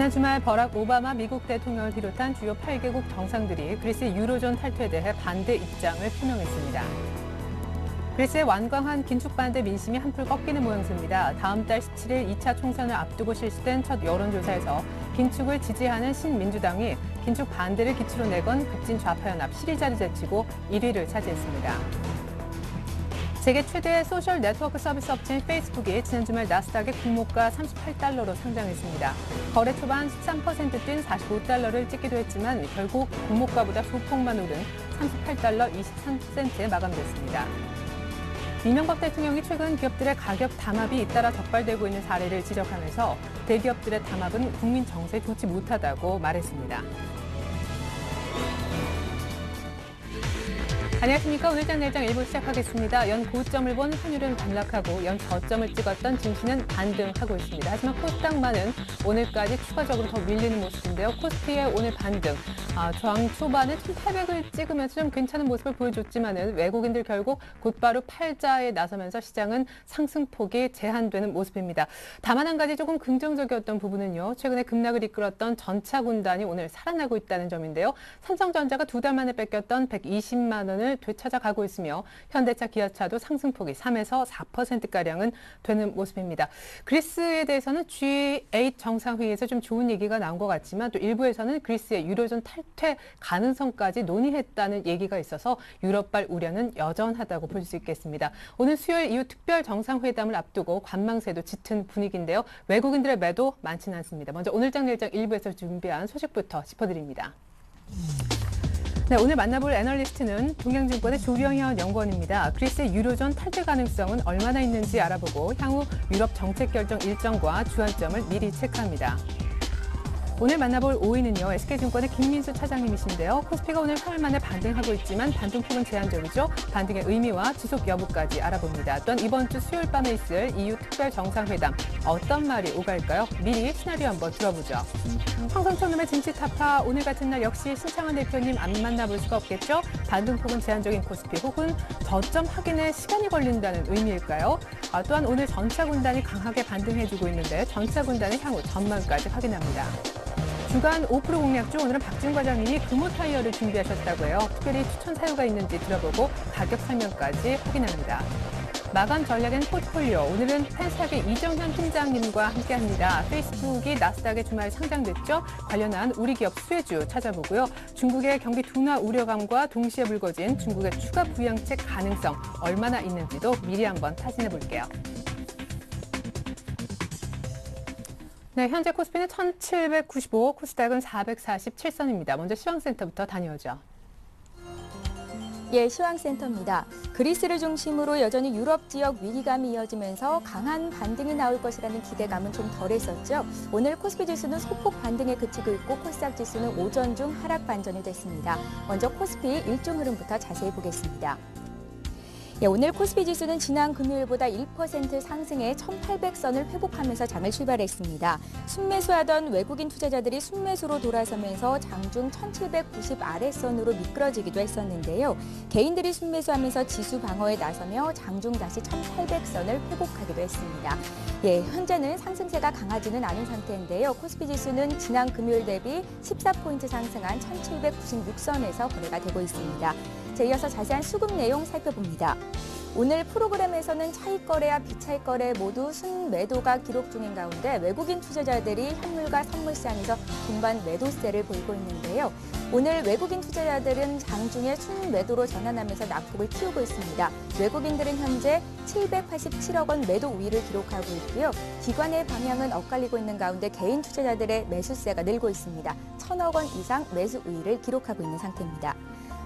지난 주말 버락 오바마 미국 대통령을 비롯한 주요 8개국 정상들이 그리스의 유로존 탈퇴에 대해 반대 입장을 표명했습니다. 그리스의 완강한 긴축 반대 민심이 한풀 꺾이는 모양새입니다. 다음 달 17일 2차 총선을 앞두고 실시된 첫 여론조사에서 긴축을 지지하는 신민주당이 긴축 반대를 기치로 내건 급진 좌파연합 시리자를 제치고 1위를 차지했습니다. 세계 최대 소셜 네트워크 서비스 업체인 페이스북이 지난 주말 나스닥의 공모가 $38로 상장했습니다. 거래 초반 13% 뛴 $45를 찍기도 했지만 결국 공모가보다 소폭만 오른 $38 23센트에 마감됐습니다. 이명박 대통령이 최근 기업들의 가격 담합이 잇따라 적발되고 있는 사례를 지적하면서 대기업들의 담합은 국민 정서에 좋지 못하다고 말했습니다. 안녕하십니까. 오늘장 내일장 1부 시작하겠습니다. 연 고점을 본 환율은 반락하고 연 저점을 찍었던 증시는 반등하고 있습니다. 하지만 코스닥만은 오늘까지 추가적으로 더 밀리는 모습인데요. 코스피의 오늘 반등, 저항 초반에 1,800을 찍으면서 좀 괜찮은 모습을 보여줬지만은 외국인들 결국 곧바로 팔자에 나서면서 시장은 상승폭이 제한되는 모습입니다. 다만 한 가지 조금 긍정적이었던 부분은요. 최근에 급락을 이끌었던 전차 군단이 오늘 살아나고 있다는 점인데요. 삼성전자가 2달 만에 뺏겼던 120만 원을 되찾아가고 있으며 현대차, 기아차도 상승폭이 3에서 4%가량은 되는 모습입니다. 그리스에 대해서는 G8 정상회의에서 좀 좋은 얘기가 나온 것 같지만 또 일부에서는 그리스의 유로존 탈퇴 가능성까지 논의했다는 얘기가 있어서 유럽발 우려는 여전하다고 볼 수 있겠습니다. 오늘 수요일 이후 특별 정상회담을 앞두고 관망세도 짙은 분위기인데요. 외국인들의 매도 많지는 않습니다. 먼저 오늘장 내일장 1부에서 준비한 소식부터 짚어드립니다. 네, 오늘 만나볼 애널리스트는 동양증권의 조병현 연구원입니다. 그리스의 유로존 탈퇴 가능성은 얼마나 있는지 알아보고 향후 유럽 정책 결정 일정과 주안점을 미리 체크합니다. 오늘 만나볼 5위는요. SK증권의 김민수 차장님이신데요. 코스피가 오늘 3일 만에 반등하고 있지만 반등폭은 제한적이죠. 반등의 의미와 지속 여부까지 알아봅니다. 또한 이번 주 수요일 밤에 있을 EU 특별 정상회담 어떤 말이 오갈까요? 미리 시나리오 한번 들어보죠. 황성천놈의 증시 타파 오늘 같은 날 역시 신창환 대표님 안 만나볼 수가 없겠죠. 반등폭은 제한적인 코스피 혹은 저점 확인에 시간이 걸린다는 의미일까요? 또한 오늘 전차 군단이 강하게 반등해주고 있는데 전차 군단의 향후 전망까지 확인합니다. 주간 5% 공략주 오늘은 박준 과장님이 금호 타이어를 준비하셨다고 해요. 특별히 추천 사유가 있는지 들어보고 가격 설명까지 확인합니다. 마감 전략엔 포트폴리오. 오늘은 펜스탁의 이정현 팀장님과 함께합니다. 페이스북이 나스닥에 주말 상장됐죠. 관련한 우리 기업 수혜주 찾아보고요. 중국의 경기 둔화 우려감과 동시에 불거진 중국의 추가 부양책 가능성 얼마나 있는지도 미리 한번 타진해 볼게요. 네, 현재 코스피는 1795, 코스닥은 447선입니다. 먼저 시황센터부터 다녀오죠. 예, 시황센터입니다. 그리스를 중심으로 여전히 유럽 지역 위기감이 이어지면서 강한 반등이 나올 것이라는 기대감은 좀 덜했었죠. 오늘 코스피 지수는 소폭 반등에 그치고 있고 코스닥 지수는 오전 중 하락 반전이 됐습니다. 먼저 코스피 일종 흐름부터 자세히 보겠습니다. 예, 오늘 코스피 지수는 지난 금요일보다 1% 상승해 1,800선을 회복하면서 장을 출발했습니다. 순매수하던 외국인 투자자들이 순매수로 돌아서면서 장중 1,790 아래선으로 미끄러지기도 했었는데요. 개인들이 순매수하면서 지수 방어에 나서며 장중 다시 1,800선을 회복하기도 했습니다. 예, 현재는 상승세가 강하지는 않은 상태인데요. 코스피 지수는 지난 금요일 대비 14포인트 상승한 1,796선에서 거래가 되고 있습니다. 자, 이어서 자세한 수급 내용 살펴봅니다. 오늘 프로그램에서는 차익거래와 비차익거래 모두 순매도가 기록 중인 가운데 외국인 투자자들이 현물과 선물시장에서 동반 매도세를 보이고 있는데요. 오늘 외국인 투자자들은 장중에 순매도로 전환하면서 낙폭을 키우고 있습니다. 외국인들은 현재 787억 원 매도 우위를 기록하고 있고요. 기관의 방향은 엇갈리고 있는 가운데 개인 투자자들의 매수세가 늘고 있습니다. 1,000억 원 이상 매수 우위를 기록하고 있는 상태입니다.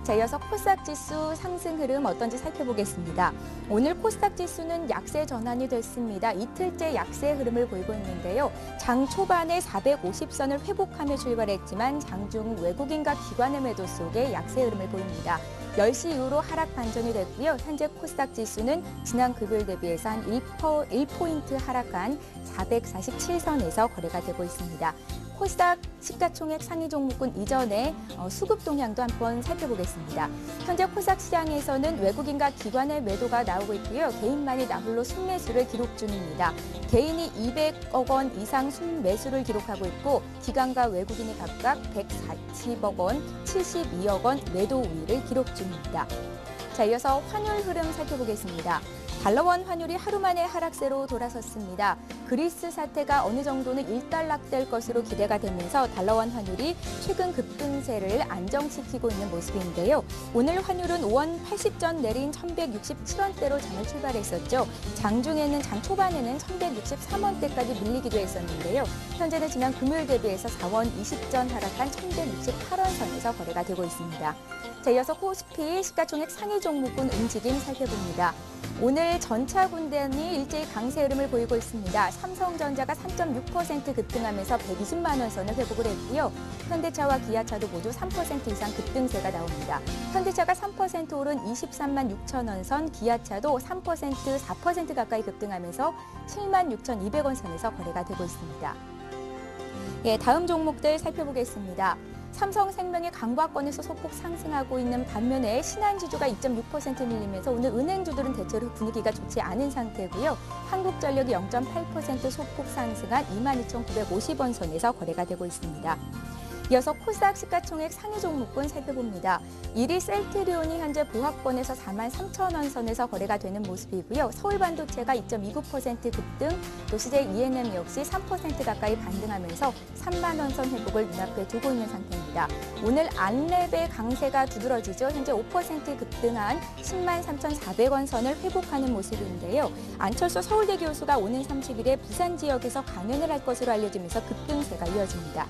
자, 이어서 코스닥 지수 상승 흐름 어떤지 살펴보겠습니다. 오늘 코스닥 지수는 약세 전환이 됐습니다. 이틀째 약세 흐름을 보이고 있는데요. 장 초반에 450선을 회복하며 출발했지만 장중 외국인과 기관의 매도 속에 약세 흐름을 보입니다. 10시 이후로 하락 반전이 됐고요. 현재 코스닥 지수는 지난 금요일 대비해서 한 1포인트 하락한 447선에서 거래가 되고 있습니다. 코스닥 시가총액 상위 종목군 이전에 수급 동향도 한번 살펴보겠습니다. 현재 코스닥 시장에서는 외국인과 기관의 매도가 나오고 있고요. 개인만이 나홀로 순매수를 기록 중입니다. 개인이 200억 원 이상 순매수를 기록하고 있고 기관과 외국인이 각각 140억 원, 72억 원 매도 우위를 기록 중입니다. 자, 이어서 환율 흐름 살펴보겠습니다. 달러원 환율이 하루 만에 하락세로 돌아섰습니다. 그리스 사태가 어느 정도는 일단락될 것으로 기대가 되면서 달러원 환율이 최근 급등세를 안정시키고 있는 모습인데요. 오늘 환율은 5원 80전 내린 1167원대로 장을 출발했었죠. 장중에는 장 초반에는 1163원대까지 밀리기도 했었는데요. 현재는 지난 금요일 대비해서 4원 20전 하락한 1168원 선에서 거래가 되고 있습니다. 자, 이어서 코스피 시가총액 상위 종목군 움직임 살펴봅니다. 오늘 전차 군대는 일제히 강세 흐름을 보이고 있습니다. 삼성전자가 3.6% 급등하면서 120만 원 선을 회복을 했고요. 현대차와 기아차도 모두 3% 이상 급등세가 나옵니다. 현대차가 3% 오른 23만 6천 원 선, 기아차도 3%, 4% 가까이 급등하면서 7만 6,200원 선에서 거래가 되고 있습니다. 예, 다음 종목들 살펴보겠습니다. 삼성생명이 강보합권에서 소폭 상승하고 있는 반면에 신한지주가 2.6% 밀리면서 오늘 은행주들은 대체로 분위기가 좋지 않은 상태고요. 한국전력이 0.8% 소폭 상승한 22,950원 선에서 거래가 되고 있습니다. 이어서 코스닥 시가총액 상위 종목군 살펴봅니다. 1위 셀트리온이 현재 보합권에서 4만 3천 원 선에서 거래가 되는 모습이고요. 서울반도체가 2.29% 급등, 또 CJ ENM 역시 3% 가까이 반등하면서 3만 원 선 회복을 눈앞에 두고 있는 상태입니다. 오늘 안랩의 강세가 두드러지죠. 현재 5% 급등한 10만 3,400원 선을 회복하는 모습인데요. 안철수 서울대 교수가 오는 30일에 부산 지역에서 강연을 할 것으로 알려지면서 급등세가 이어집니다.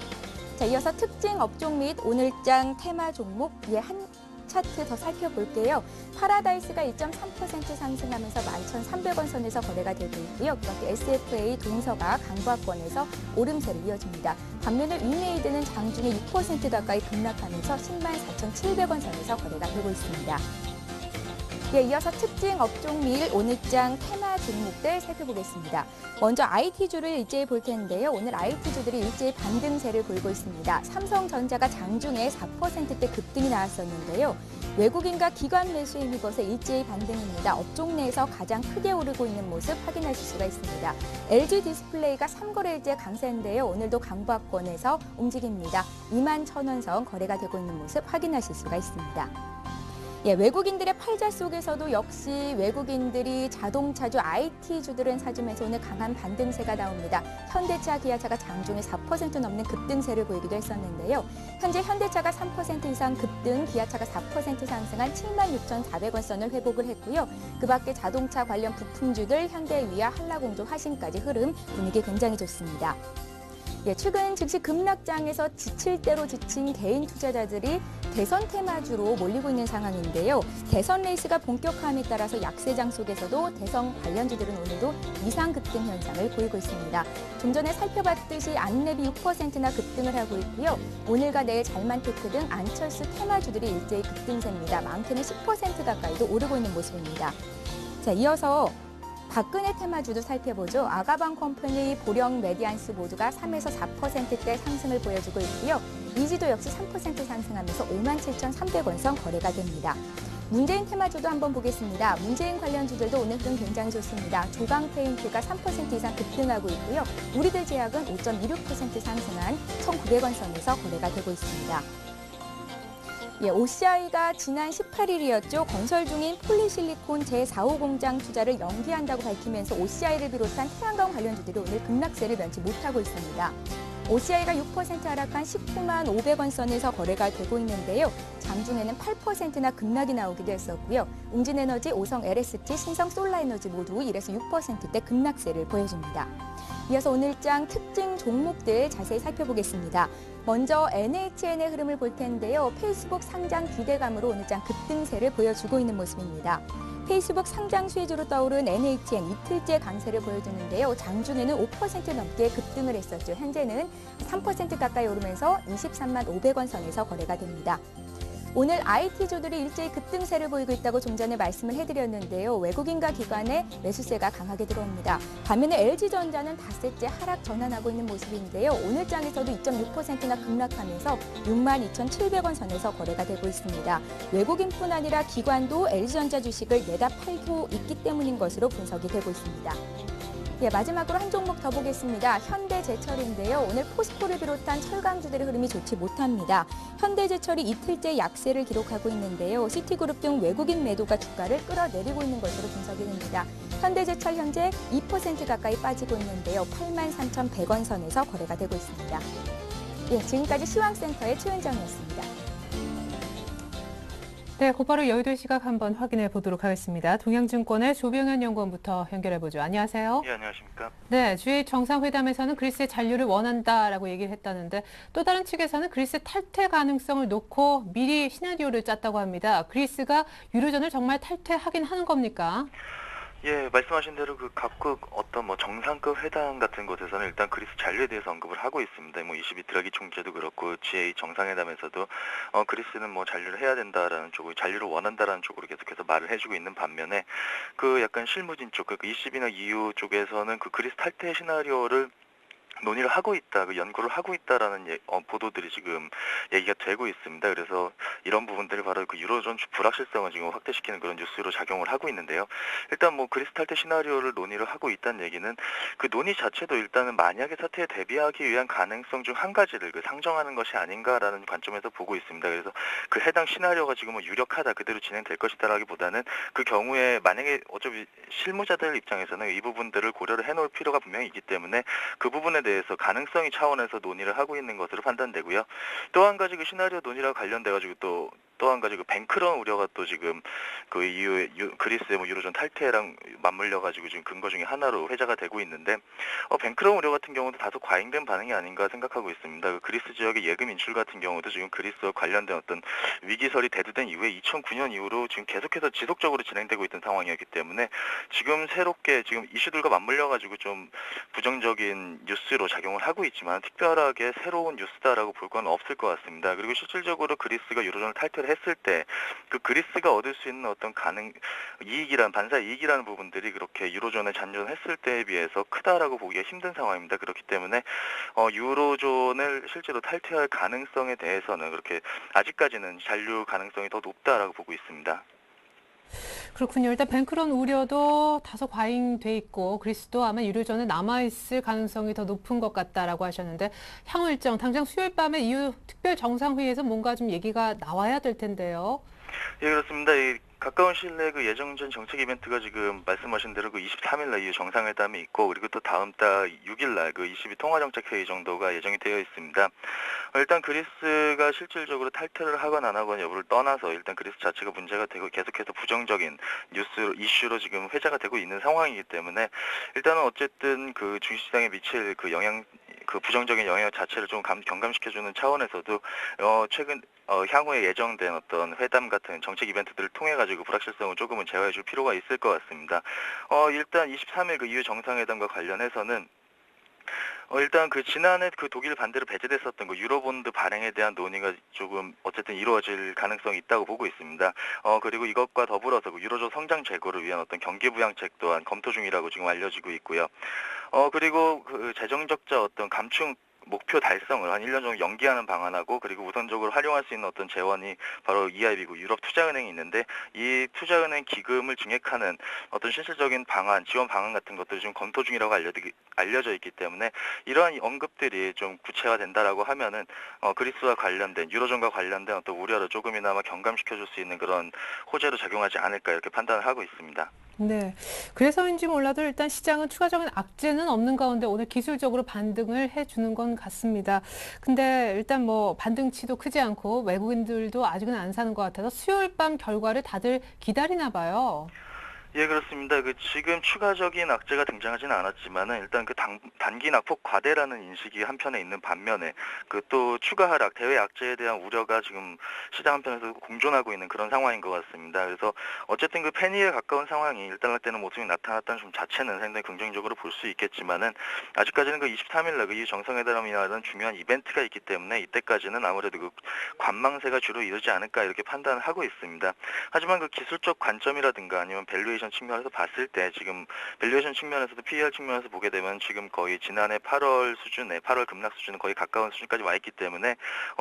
자, 이어서 특징 업종 및 오늘장 테마 종목 한 차트 더 살펴볼게요. 파라다이스가 1.3% 상승하면서 11,300원 선에서 거래가 되고 있고요. 그밖에 SFA 동서가 강보합권에서 오름세를 이어집니다. 반면에 위메이드는 장중에 6% 가까이 급락하면서 104,700원 선에서 거래가 되고 있습니다. 예, 이어서 특징 업종 및 오늘장 테마 종목들 살펴보겠습니다. 먼저 IT주를 일제히 볼 텐데요. 오늘 IT주들이 일제히 반등세를 보이고 있습니다. 삼성전자가 장중에 4%대 급등이 나왔었는데요. 외국인과 기관 매수에 힘입어서 일제히 반등입니다. 업종 내에서 가장 크게 오르고 있는 모습 확인하실 수가 있습니다. LG 디스플레이가 3거래일째 강세인데요. 오늘도 강보합권에서 움직입니다. 2만 1,000원 선 거래가 되고 있는 모습 확인하실 수가 있습니다. 예, 외국인들의 팔자 속에서도 역시 외국인들이 자동차주, IT주들은 사주면서 오늘 강한 반등세가 나옵니다. 현대차, 기아차가 장중에 4% 넘는 급등세를 보이기도 했었는데요. 현재 현대차가 3% 이상 급등, 기아차가 4% 상승한 76,400원 선을 회복을 했고요. 그밖에 자동차 관련 부품주들 현대위아, 한라공조, 화신까지 흐름 분위기 굉장히 좋습니다. 예, 최근 즉시 급락장에서 지칠 대로 지친 개인 투자자들이 대선 테마주로 몰리고 있는 상황인데요. 대선 레이스가 본격화함에 따라서 약세장 속에서도 대선 관련주들은 오늘도 이상 급등 현상을 보이고 있습니다. 좀 전에 살펴봤듯이 안랩이 6%나 급등을 하고 있고요. 오늘과 내일 잘만테크 등 안철수 테마주들이 일제히 급등세입니다. 많게는 10% 가까이도 오르고 있는 모습입니다. 자, 이어서 박근혜 테마주도 살펴보죠. 아가방 컴퍼니, 보령, 메디안스 모두가 3에서 4%대 상승을 보여주고 있고요. 이지도 역시 3% 상승하면서 57,300원 선 거래가 됩니다. 문재인 테마주도 한번 보겠습니다. 문재인 관련주들도 오늘 흐름 굉장히 좋습니다. 조강페인트가 3% 이상 급등하고 있고요. 우리들제약은 5.26% 상승한 1,900원 선에서 거래가 되고 있습니다. 예, OCI가 지난 18일이었죠. 건설 중인 폴리실리콘 제4호 공장 투자를 연기한다고 밝히면서 OCI를 비롯한 태양광 관련주들이 오늘 급락세를 면치 못하고 있습니다. OCI가 6% 하락한 19만 500원 선에서 거래가 되고 있는데요. 장중에는 8%나 급락이 나오기도 했었고요. 웅진에너지, 오성 LST, 신성솔라에너지 모두 1에서 6%대 급락세를 보여줍니다. 이어서 오늘장 특징 종목들 자세히 살펴보겠습니다. 먼저 NHN의 흐름을 볼 텐데요. 페이스북 상장 기대감으로 오늘장 급등세를 보여주고 있는 모습입니다. 페이스북 상장 수혜주로 떠오른 NHN 이틀째 강세를 보여주는데요. 장중에는 5% 넘게 급등을 했었죠. 현재는 3% 가까이 오르면서 23만 500원 선에서 거래가 됩니다. 오늘 IT주들이 일제히 급등세를 보이고 있다고 좀 전에 말씀을 해드렸는데요. 외국인과 기관의 매수세가 강하게 들어옵니다. 반면에 LG전자는 닷새째 하락 전환하고 있는 모습인데요. 오늘 장에서도 2.6%나 급락하면서 62,700원 선에서 거래가 되고 있습니다. 외국인뿐 아니라 기관도 LG전자 주식을 내다 팔고 있기 때문인 것으로 분석이 되고 있습니다. 예, 마지막으로 한 종목 더 보겠습니다. 현대제철인데요. 오늘 포스코를 비롯한 철강주들의 흐름이 좋지 못합니다. 현대제철이 이틀째 약세를 기록하고 있는데요. 시티그룹 등 외국인 매도가 주가를 끌어내리고 있는 것으로 분석이 됩니다. 현대제철 현재 2% 가까이 빠지고 있는데요. 83,100원 선에서 거래가 되고 있습니다. 예, 지금까지 시황센터의 최은정이었습니다. 네, 곧바로 여의도 시각 한번 확인해 보도록 하겠습니다. 동양증권의 조병현 연구원부터 연결해 보죠. 안녕하세요. 예, 안녕하십니까. 네, G8 정상회담에서는 그리스의 잔류를 원한다라고 얘기를 했다는데 또 다른 측에서는 그리스 탈퇴 가능성을 놓고 미리 시나리오를 짰다고 합니다. 그리스가 유로존을 정말 탈퇴하긴 하는 겁니까? 예, 말씀하신 대로 그 각국 어떤 뭐 정상급 회담 같은 곳에서는 일단 그리스 잔류에 대해서 언급을 하고 있습니다. 뭐 22 드라기 총재도 그렇고 G8 정상회담에서도 그리스는 뭐 잔류를 해야 된다라는 쪽으로 잔류를 원한다라는 쪽으로 계속해서 말을 해주고 있는 반면에 그 약간 실무진 쪽, 그 20이나 EU 쪽에서는 그 그리스 탈퇴 시나리오를 논의를 하고 있다, 그 연구를 하고 있다라는 보도들이 지금 얘기가 되고 있습니다. 그래서 이런 부분들이 바로 그 유로존 불확실성을 지금 확대시키는 그런 뉴스로 작용을 하고 있는데요. 일단 뭐 그리스 탈퇴 시나리오를 논의를 하고 있다는 얘기는 그 논의 자체도 일단은 만약의 사태에 대비하기 위한 가능성 중 한 가지를 그 상정하는 것이 아닌가라는 관점에서 보고 있습니다. 그래서 그 해당 시나리오가 지금 뭐 유력하다, 그대로 진행될 것이다라기보다는 그 경우에 만약에 어차피 실무자들 입장에서는 이 부분들을 고려를 해놓을 필요가 분명히 있기 때문에 그 부분에 대해서 가능성이 차원에서 논의를 하고 있는 것으로 판단되고요. 또 한 가지 그 시나리오 논의랑 관련돼가지고 또 한 가지 그 뱅크런 우려가 또 지금 그 이후에 그리스의 뭐 유로존 탈퇴랑 맞물려가지고 지금 근거 중에 하나로 회자가 되고 있는데 뱅크런 우려 같은 경우도 다소 과잉된 반응이 아닌가 생각하고 있습니다. 그 그리스 지역의 예금 인출 같은 경우도 지금 그리스와 관련된 어떤 위기설이 대두된 이후에 2009년 이후로 지금 계속해서 지속적으로 진행되고 있던 상황이었기 때문에 지금 새롭게 지금 이슈들과 맞물려가지고 좀 부정적인 뉴스로 작용을 하고 있지만 특별하게 새로운 뉴스다라고 볼 건 없을 것 같습니다. 그리고 실질적으로 그리스가 유로존을 탈퇴를 했을 때 그 그리스가 얻을 수 있는 어떤 반사 이익이라는 부분들이 그렇게 유로존에 잔존했을 때에 비해서 크다라고 보기가 힘든 상황입니다. 그렇기 때문에 유로존을 실제로 탈퇴할 가능성에 대해서는 그렇게 아직까지는 잔류 가능성이 더 높다라고 보고 있습니다. 그렇군요. 일단 뱅크런 우려도 다소 과잉돼 있고 그리스도 아마 유로존에 남아있을 가능성이 더 높은 것 같다라고 하셨는데 향후 일정, 당장 수요일 밤에 EU 특별 정상회의에서 뭔가 좀 얘기가 나와야 될 텐데요. 예, 그렇습니다. 이 가까운 시일 내에 그 예정된 정책 이벤트가 지금 말씀하신 대로 그 23일 날 EU 정상회담이 있고 그리고 또 다음 달 6일 날 그 22 통화정책회의 정도가 예정이 되어 있습니다. 일단 그리스가 실질적으로 탈퇴를 하거나 안 하거나 여부를 떠나서 일단 그리스 자체가 문제가 되고 계속해서 부정적인 이슈로 지금 회자가 되고 있는 상황이기 때문에 일단은 어쨌든 그 주식시장에 미칠 그 부정적인 영향 자체를 좀 경감시켜주는 차원에서도 최근 향후에 예정된 어떤 회담 같은 정책 이벤트들을 통해 가지고 불확실성을 조금은 제어해줄 필요가 있을 것 같습니다. 일단 23일 그 EU 정상회담과 관련해서는 일단 그 지난해 그 독일 반대로 배제됐었던 그 유로본드 발행에 대한 논의가 조금 어쨌든 이루어질 가능성이 있다고 보고 있습니다. 그리고 이것과 더불어서 그 유로존 성장 제고를 위한 어떤 경기 부양책 또한 검토 중이라고 지금 알려지고 있고요. 그리고 그 재정 적자 어떤 감축 목표 달성을 한 1년 정도 연기하는 방안하고 그리고 우선적으로 활용할 수 있는 어떤 재원이 바로 EIB고 유럽 투자은행이 있는데 이 투자은행 기금을 증액하는 어떤 실질적인 방안, 지원 방안 같은 것들이 좀 검토 중이라고 알려져 있기 때문에 이러한 언급들이 좀 구체화된다라고 하면은 그리스와 관련된 유로존과 관련된 어떤 우려를 조금이나마 경감시켜줄 수 있는 그런 호재로 작용하지 않을까 이렇게 판단을 하고 있습니다. 네. 그래서인지 몰라도 일단 시장은 추가적인 악재는 없는 가운데 오늘 기술적으로 반등을 해주는 건 같습니다. 근데 일단 뭐 반등치도 크지 않고 외국인들도 아직은 안 사는 것 같아서 수요일 밤 결과를 다들 기다리나 봐요. 예, 그렇습니다. 지금 추가적인 악재가 등장하지는 않았지만은 일단 단기 낙폭 과대라는 인식이 한편에 있는 반면에 또 추가 하락, 대외 악재에 대한 우려가 지금 시장 한편에서 공존하고 있는 그런 상황인 것 같습니다. 그래서 어쨌든 패닉에 가까운 상황이 일단락되는 모습이 나타났다는 점 자체는 상당히 긍정적으로 볼 수 있겠지만은 아직까지는 23일 날 이 정상회담이라는 중요한 이벤트가 있기 때문에 이때까지는 아무래도 관망세가 주로 이르지 않을까 이렇게 판단을 하고 있습니다. 하지만 기술적 관점이라든가 아니면 밸류에이션 측면에서 봤을 때 지금 밸류에이션 측면에서도 PER 측면에서 보게 되면 지금 거의 지난해 8월 수준에 8월 급락 수준은 거의 가까운 수준까지 와 있기 때문에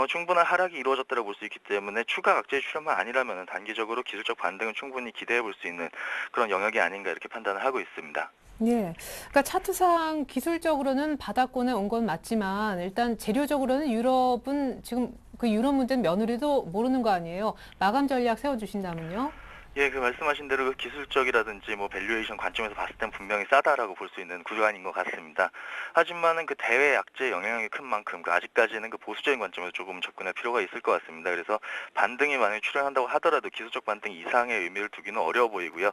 충분한 하락이 이루어졌다고 볼 수 있기 때문에 추가 악재 출현만 아니라면 단기적으로 기술적 반등은 충분히 기대해 볼 수 있는 그런 영역이 아닌가 이렇게 판단을 하고 있습니다. 예. 그러니까 차트상 기술적으로는 바닥권에 온 건 맞지만 일단 재료적으로는 유럽은 지금 유럽 문제는 며느리도 모르는 거 아니에요. 마감 전략 세워주신다면요? 예, 말씀하신 대로 기술적이라든지 밸류에이션 관점에서 봤을 땐 분명히 싸다라고 볼 수 있는 구조안인 것 같습니다. 하지만은 대외 악재 영향이 큰 만큼 아직까지는 보수적인 관점에서 조금 접근할 필요가 있을 것 같습니다. 그래서 반등이 만약에 출현한다고 하더라도 기술적 반등 이상의 의미를 두기는 어려워 보이고요.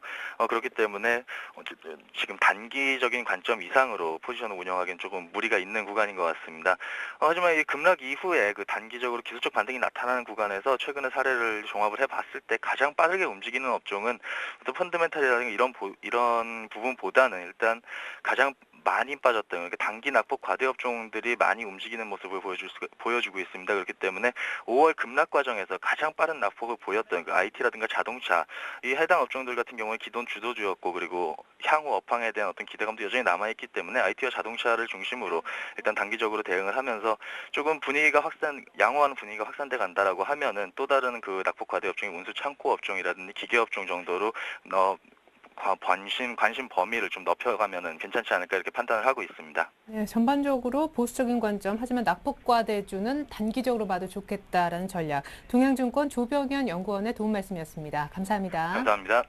그렇기 때문에 어쨌든 지금 단기적인 관점 이상으로 포지션을 운영하기는 조금 무리가 있는 구간인 것 같습니다. 하지만 이 급락 이후에 단기적으로 기술적 반등이 나타나는 구간에서 최근의 사례를 종합을 해봤을 때 가장 빠르게 움직이는 업종은 또 펀더멘탈이라든가 이런 부분보다는 일단 가장 많이 빠졌던 단기 낙폭 과대 업종들이 많이 움직이는 모습을 보여주고 있습니다. 그렇기 때문에 5월 급락 과정에서 가장 빠른 낙폭을 보였던 IT라든가 자동차 이 해당 업종들 같은 경우에 기존 주도주였고 그리고 향후 업황에 대한 어떤 기대감도 여전히 남아있기 때문에 IT와 자동차를 중심으로 일단 단기적으로 대응을 하면서 조금 양호한 분위기가 확산돼 간다라고 하면은 또 다른 낙폭 과대 업종이 운수 창고 업종이라든지 기계 업종 정도로 관심 범위를 좀 넓혀가면은 괜찮지 않을까 이렇게 판단을 하고 있습니다. 네, 전반적으로 보수적인 관점, 하지만 낙폭과대주는 단기적으로 봐도 좋겠다라는 전략. 동양증권 조병현 연구원의 도움 말씀이었습니다. 감사합니다. 감사합니다.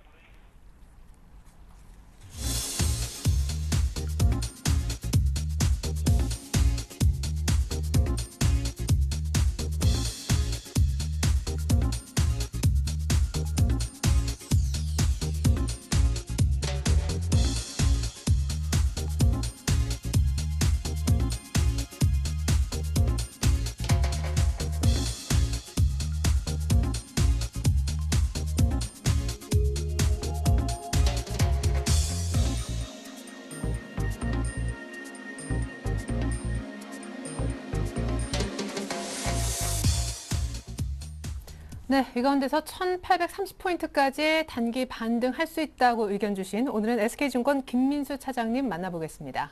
네, 이 가운데서 1830포인트까지 단기 반등할 수 있다고 의견 주신 오늘은 SK증권 김민수 차장님 만나보겠습니다.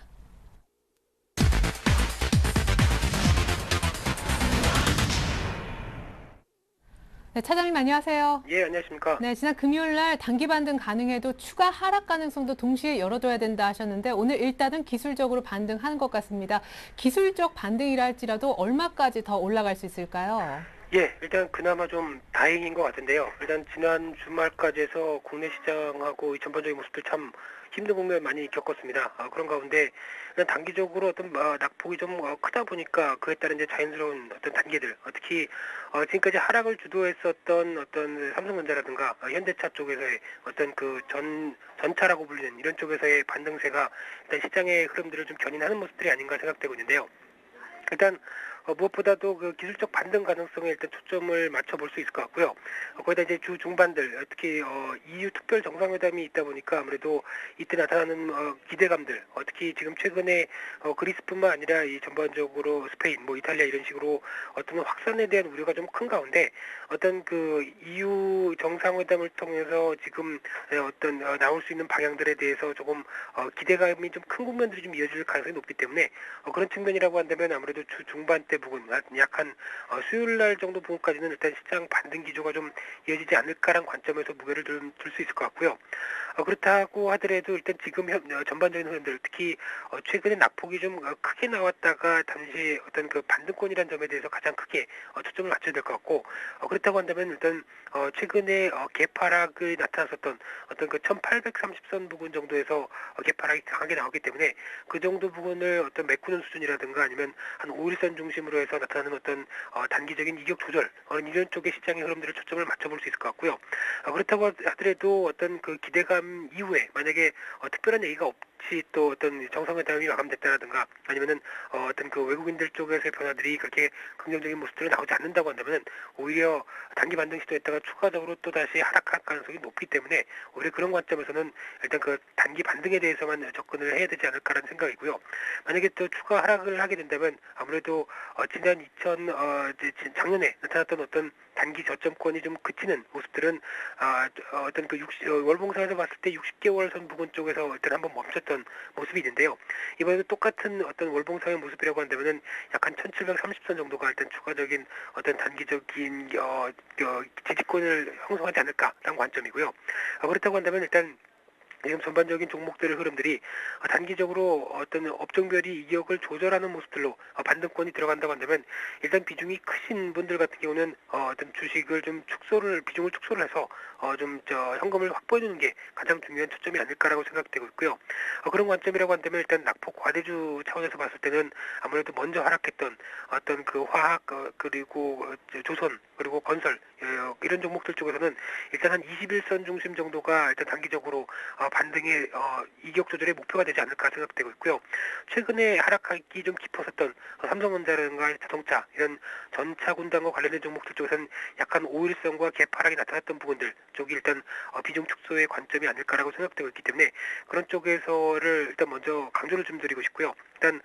네, 차장님 안녕하세요. 예, 안녕하십니까. 네, 지난 금요일 날 단기 반등 가능해도 추가 하락 가능성도 동시에 열어둬야 된다 하셨는데 오늘 일단은 기술적으로 반등하는 것 같습니다. 기술적 반등이라 할지라도 얼마까지 더 올라갈 수 있을까요? 예, 일단 그나마 좀 다행인 것 같은데요. 일단 지난 주말까지 해서 국내 시장하고 이 전반적인 모습들 참 힘든 국면 많이 겪었습니다. 그런 가운데 그냥 단기적으로 어떤 낙폭이 좀 크다 보니까 그에 따른 이제 자연스러운 어떤 단계들, 특히 지금까지 하락을 주도했었던 어떤 삼성전자라든가 현대차 쪽에서의 어떤 전차라고 불리는 이런 쪽에서의 반등세가 일단 시장의 흐름들을 좀 견인하는 모습들이 아닌가 생각되고 있는데요. 일단 무엇보다도 기술적 반등 가능성에 일단 초점을 맞춰볼 수 있을 것 같고요. 거기다 이제 주 중반들, 특히 EU 특별 정상회담이 있다 보니까 아무래도 이때 나타나는 기대감들, 특히 지금 최근에 그리스뿐만 아니라 이 전반적으로 스페인, 이탈리아 이런 식으로 어떤 확산에 대한 우려가 좀 큰 가운데 어떤 EU 정상회담을 통해서 지금 어떤 나올 수 있는 방향들에 대해서 조금 기대감이 좀 큰 국면들이 좀 이어질 가능성이 높기 때문에 그런 측면이라고 한다면 아무래도 주 중반 대 부분, 약 한 수요일 날 정도 부분까지는 일단 시장 반등 기조가 좀 이어지지 않을까라는 관점에서 무게를 둘 수 있을 것 같고요. 그렇다고 하더라도 일단 지금 전반적인 흐름들, 특히 최근에 낙폭이 좀 크게 나왔다가 잠시 어떤 반등권이라는 점에 대해서 가장 크게 초점을 맞춰야 될 것 같고, 그렇다고 한다면 일단 최근에 개파락이 나타났었던 어떤 1830선 부분 정도에서 개파락이 강하게 나오기 때문에 그 정도 부분을 어떤 메꾸는 수준이라든가 아니면 한 5일선 중심 중심으로 해서 나타나는 어떤 단기적인 이격 조절 이런 쪽의 시장의 흐름들을 초점을 맞춰볼 수 있을 것 같고요. 그렇다고 하더라도 어떤 그 기대감 이후에 만약에 특별한 얘기가 없이 또 어떤 정상회담이 마감됐다라든가 아니면은 어떤 그 외국인들 쪽에서의 변화들이 그렇게 긍정적인 모습들이 나오지 않는다고 한다면은 오히려 단기 반등 시도했다가 추가적으로 또 다시 하락할 가능성이 높기 때문에 오히려 그런 관점에서는 일단 그 단기 반등에 대해서만 접근을 해야 되지 않을까라는 생각이고요. 만약에 또 추가 하락을 하게 된다면 아무래도 지난 작년에 나타났던 어떤 단기 저점권이 좀 그치는 모습들은 어떤 그 월봉상에서 봤을 때 60개월 선 부근 쪽에서 일단 한번 멈췄던 모습이 있는데요. 이번에도 똑같은 어떤 월봉상의 모습이라고 한다면은 약간 1730선 정도가 일단 추가적인 어떤 단기적인 지지권을 형성하지 않을까라는 관점이고요. 그렇다고 한다면 일단 지금 전반적인 종목들의 흐름들이 단기적으로 어떤 업종별이 이격을 조절하는 모습들로 반등권이 들어간다고 한다면 일단 비중이 크신 분들 같은 경우는 어떤 주식을 좀 비중을 축소를 해서 현금을 확보해 두는 게 가장 중요한 초점이 아닐까라고 생각되고 있고요. 그런 관점이라고 한다면 일단 낙폭 과대주 차원에서 봤을 때는 아무래도 먼저 하락했던 어떤 그 화학 그리고 조선 그리고 건설 이런 종목들 쪽에서는 일단 한 21선 중심 정도가 일단 단기적으로 반등의 이격 조절의 목표가 되지 않을까 생각되고 있고요. 최근에 하락하기 좀 깊었었던 삼성전자라든가 자동차 이런 전차 군단과 관련된 종목들 쪽에서는 약간 5일선과 갭 하락이 나타났던 부분들 쪽이 일단 비중 축소의 관점이 아닐까라고 생각되고 있기 때문에 그런 쪽에서를 일단 먼저 강조를 좀 드리고 싶고요. 일단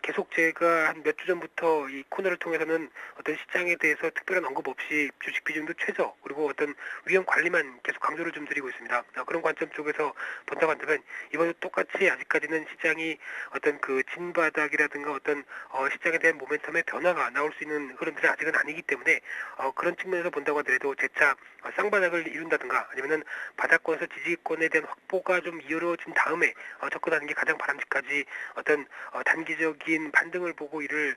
계속 제가 한 몇 주 전부터 이 코너를 통해서는 어떤 시장에 대해서 특별한 언급 없이 주식 비중도 최저 그리고 어떤 위험 관리만 계속 강조를 좀 드리고 있습니다. 그런 관점 쪽에서 본다고 한다면 이번에 똑같이 아직까지는 시장이 어떤 그 진바닥이라든가 어떤 시장에 대한 모멘텀의 변화가 나올 수 있는 흐름들은 아직은 아니기 때문에 그런 측면에서 본다고 하더라도 재차 쌍바닥을 이룬다든가 아니면은 바닥권에서 지지권에 대한 확보가 좀 이루어진 다음에 접근하는 게 가장 바람직하지 어떤 단기적인 반등을 보고 이를